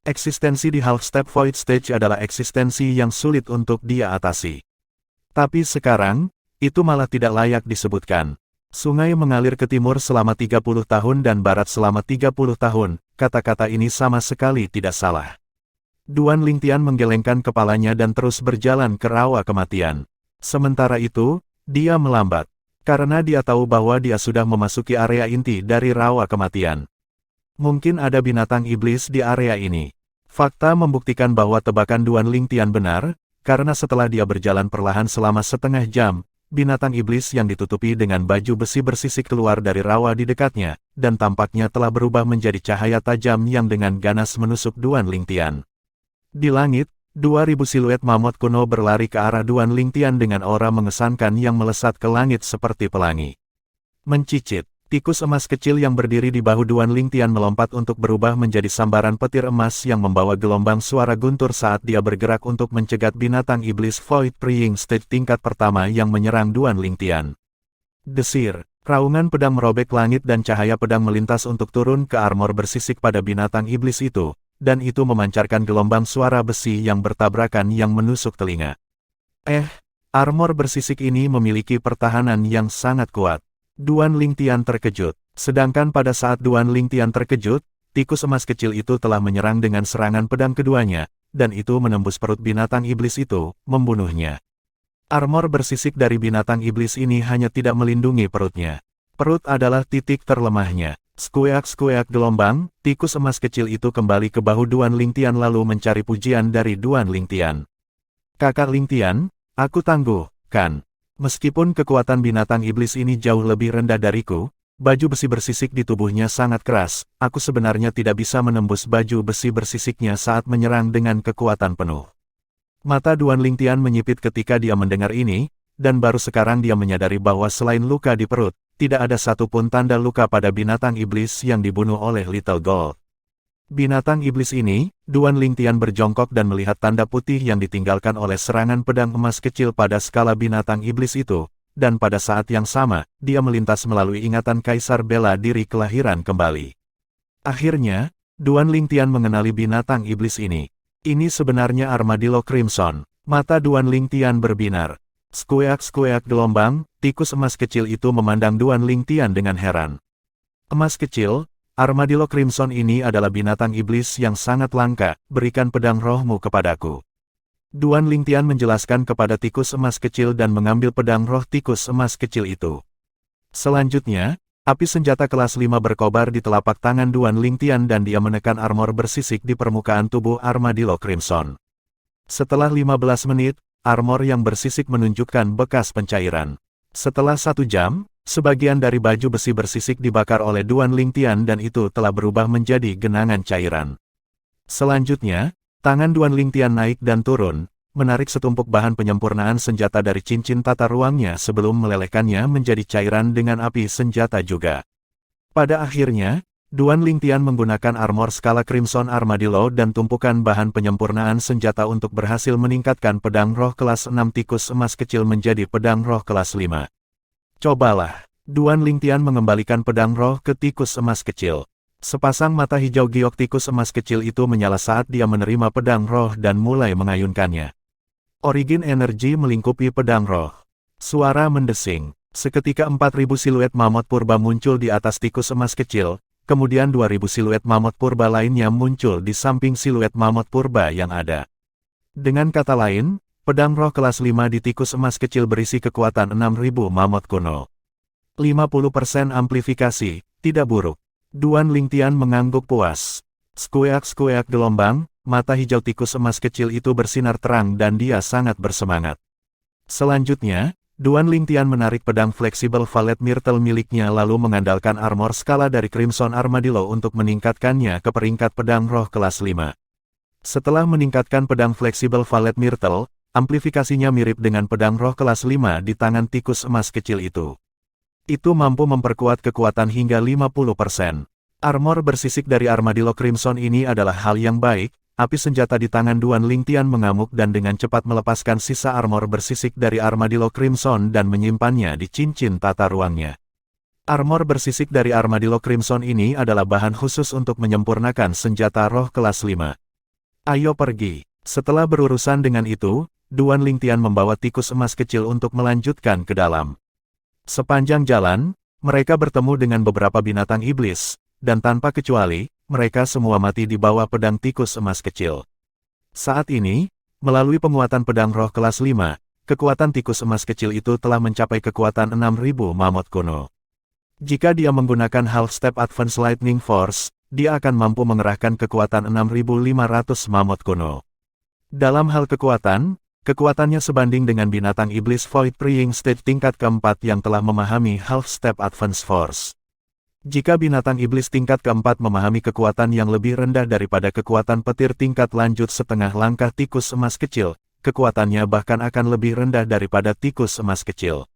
Eksistensi di Half-Step Void Stage adalah eksistensi yang sulit untuk dia atasi. Tapi sekarang, itu malah tidak layak disebutkan. Sungai mengalir ke timur selama 30 tahun dan barat selama 30 tahun, kata-kata ini sama sekali tidak salah. Duan Lingtian menggelengkan kepalanya dan terus berjalan ke rawa kematian. Sementara itu, dia melambat. Karena dia tahu bahwa dia sudah memasuki area inti dari rawa kematian. Mungkin ada binatang iblis di area ini. Fakta membuktikan bahwa tebakan Duan Lingtian benar, karena setelah dia berjalan perlahan selama setengah jam, binatang iblis yang ditutupi dengan baju besi bersisik keluar dari rawa di dekatnya, dan tampaknya telah berubah menjadi cahaya tajam yang dengan ganas menusuk Duan Lingtian. Di langit, 2000 siluet mamut kuno berlari ke arah Duan Lingtian dengan aura mengesankan yang melesat ke langit seperti pelangi. Mencicit, tikus emas kecil yang berdiri di bahu Duan Lingtian melompat untuk berubah menjadi sambaran petir emas yang membawa gelombang suara guntur saat dia bergerak untuk mencegat binatang iblis Void Preying Stage tingkat pertama yang menyerang Duan Lingtian. Desir, raungan pedang merobek langit dan cahaya pedang melintas untuk turun ke armor bersisik pada binatang iblis itu, dan itu memancarkan gelombang suara besi yang bertabrakan yang menusuk telinga. Armor bersisik ini memiliki pertahanan yang sangat kuat. Duan Lingtian terkejut. Sedangkan pada saat Duan Lingtian terkejut, tikus emas kecil itu telah menyerang dengan serangan pedang keduanya, dan itu menembus perut binatang iblis itu, membunuhnya. Armor bersisik dari binatang iblis ini hanya tidak melindungi perutnya. Perut adalah titik terlemahnya. Skueak-skueak gelombang, tikus emas kecil itu kembali ke bahu Duan Lingtian lalu mencari pujian dari Duan Lingtian. Kakak Lingtian, aku tangguh, kan? Meskipun kekuatan binatang iblis ini jauh lebih rendah dariku, baju besi bersisik di tubuhnya sangat keras, aku sebenarnya tidak bisa menembus baju besi bersisiknya saat menyerang dengan kekuatan penuh. Mata Duan Lingtian menyipit ketika dia mendengar ini, dan baru sekarang dia menyadari bahwa selain luka di perut, tidak ada satupun tanda luka pada binatang iblis yang dibunuh oleh Little Gold. Binatang iblis ini, Duan Lingtian berjongkok dan melihat tanda putih yang ditinggalkan oleh serangan pedang emas kecil pada skala binatang iblis itu, dan pada saat yang sama, dia melintas melalui ingatan Kaisar bela diri kelahiran kembali. Akhirnya, Duan Lingtian mengenali binatang iblis ini. Ini sebenarnya Armadillo Crimson. Mata Duan Lingtian berbinar. Skueak-skueak gelombang, tikus emas kecil itu memandang Duan Lingtian dengan heran. Emas kecil, Armadillo Crimson ini adalah binatang iblis yang sangat langka, berikan pedang rohmu kepadaku. Duan Lingtian menjelaskan kepada tikus emas kecil dan mengambil pedang roh tikus emas kecil itu. Selanjutnya, api senjata kelas 5 berkobar di telapak tangan Duan Lingtian dan dia menekan armor bersisik di permukaan tubuh Armadillo Crimson. Setelah 15 menit, armor yang bersisik menunjukkan bekas pencairan. Setelah 1 jam, sebagian dari baju besi bersisik dibakar oleh Duan Lingtian dan itu telah berubah menjadi genangan cairan. Selanjutnya, tangan Duan Lingtian naik dan turun, menarik setumpuk bahan penyempurnaan senjata dari cincin tata ruangnya sebelum melelehkannya menjadi cairan dengan api senjata juga. Pada akhirnya, Duan Lingtian menggunakan armor skala Crimson Armadillo dan tumpukan bahan penyempurnaan senjata untuk berhasil meningkatkan pedang roh kelas 6 tikus emas kecil menjadi pedang roh kelas 5. Cobalah. Duan Lingtian mengembalikan pedang roh ke tikus emas kecil. Sepasang mata hijau giok tikus emas kecil itu menyala saat dia menerima pedang roh dan mulai mengayunkannya. Origin energi melingkupi pedang roh. Suara mendesing. Seketika 4000 siluet mamut purba muncul di atas tikus emas kecil, kemudian 2000 siluet mamut purba lainnya muncul di samping siluet mamut purba yang ada. Dengan kata lain, pedang roh kelas 5 di tikus emas kecil berisi kekuatan 6000 mamut kuno. 50% amplifikasi, tidak buruk. Duan Lingtian mengangguk puas. Skueak-skueak gelombang, mata hijau tikus emas kecil itu bersinar terang dan dia sangat bersemangat. Selanjutnya, Duan Lingtian menarik pedang fleksibel Valet Myrtle miliknya lalu mengandalkan armor skala dari Crimson Armadillo untuk meningkatkannya ke peringkat pedang roh kelas 5. Setelah meningkatkan pedang fleksibel Valet Myrtle, amplifikasinya mirip dengan pedang roh kelas 5 di tangan tikus emas kecil itu. Itu mampu memperkuat kekuatan hingga 50%. Armor bersisik dari Armadillo Crimson ini adalah hal yang baik. Api senjata di tangan Duan Lingtian mengamuk dan dengan cepat melepaskan sisa armor bersisik dari Armadillo Crimson dan menyimpannya di cincin tata ruangnya. Armor bersisik dari Armadillo Crimson ini adalah bahan khusus untuk menyempurnakan senjata roh kelas 5. Ayo pergi. Setelah berurusan dengan itu, Duan Lingtian membawa tikus emas kecil untuk melanjutkan ke dalam. Sepanjang jalan, mereka bertemu dengan beberapa binatang iblis, dan tanpa kecuali, mereka semua mati di bawah pedang tikus emas kecil. Saat ini, melalui penguatan pedang roh kelas 5, kekuatan tikus emas kecil itu telah mencapai kekuatan 6.000 mammoth kuno. Jika dia menggunakan Half Step Advance Lightning Force, dia akan mampu mengerahkan kekuatan 6.500 mammoth kuno. Dalam hal kekuatan, kekuatannya sebanding dengan binatang iblis Void Preying Stage tingkat keempat yang telah memahami Half Step Advance Force. Jika binatang iblis tingkat keempat memahami kekuatan yang lebih rendah daripada kekuatan petir tingkat lanjut setengah langkah tikus emas kecil, kekuatannya bahkan akan lebih rendah daripada tikus emas kecil.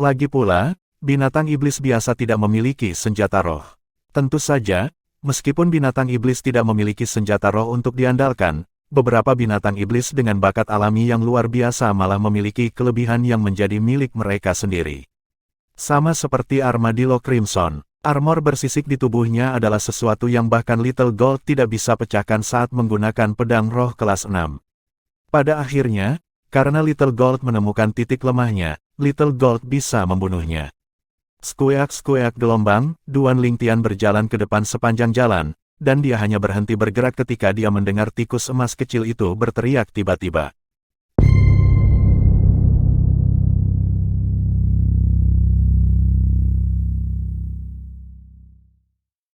Lagi pula, binatang iblis biasa tidak memiliki senjata roh. Tentu saja, meskipun binatang iblis tidak memiliki senjata roh untuk diandalkan, beberapa binatang iblis dengan bakat alami yang luar biasa malah memiliki kelebihan yang menjadi milik mereka sendiri. Sama seperti Armadillo Crimson, armor bersisik di tubuhnya adalah sesuatu yang bahkan Little Gold tidak bisa pecahkan saat menggunakan pedang roh kelas 6. Pada akhirnya, karena Little Gold menemukan titik lemahnya, Little Gold bisa membunuhnya. Skueak-skueak gelombang, Duan Lingtian berjalan ke depan sepanjang jalan, dan dia hanya berhenti bergerak ketika dia mendengar tikus emas kecil itu berteriak tiba-tiba.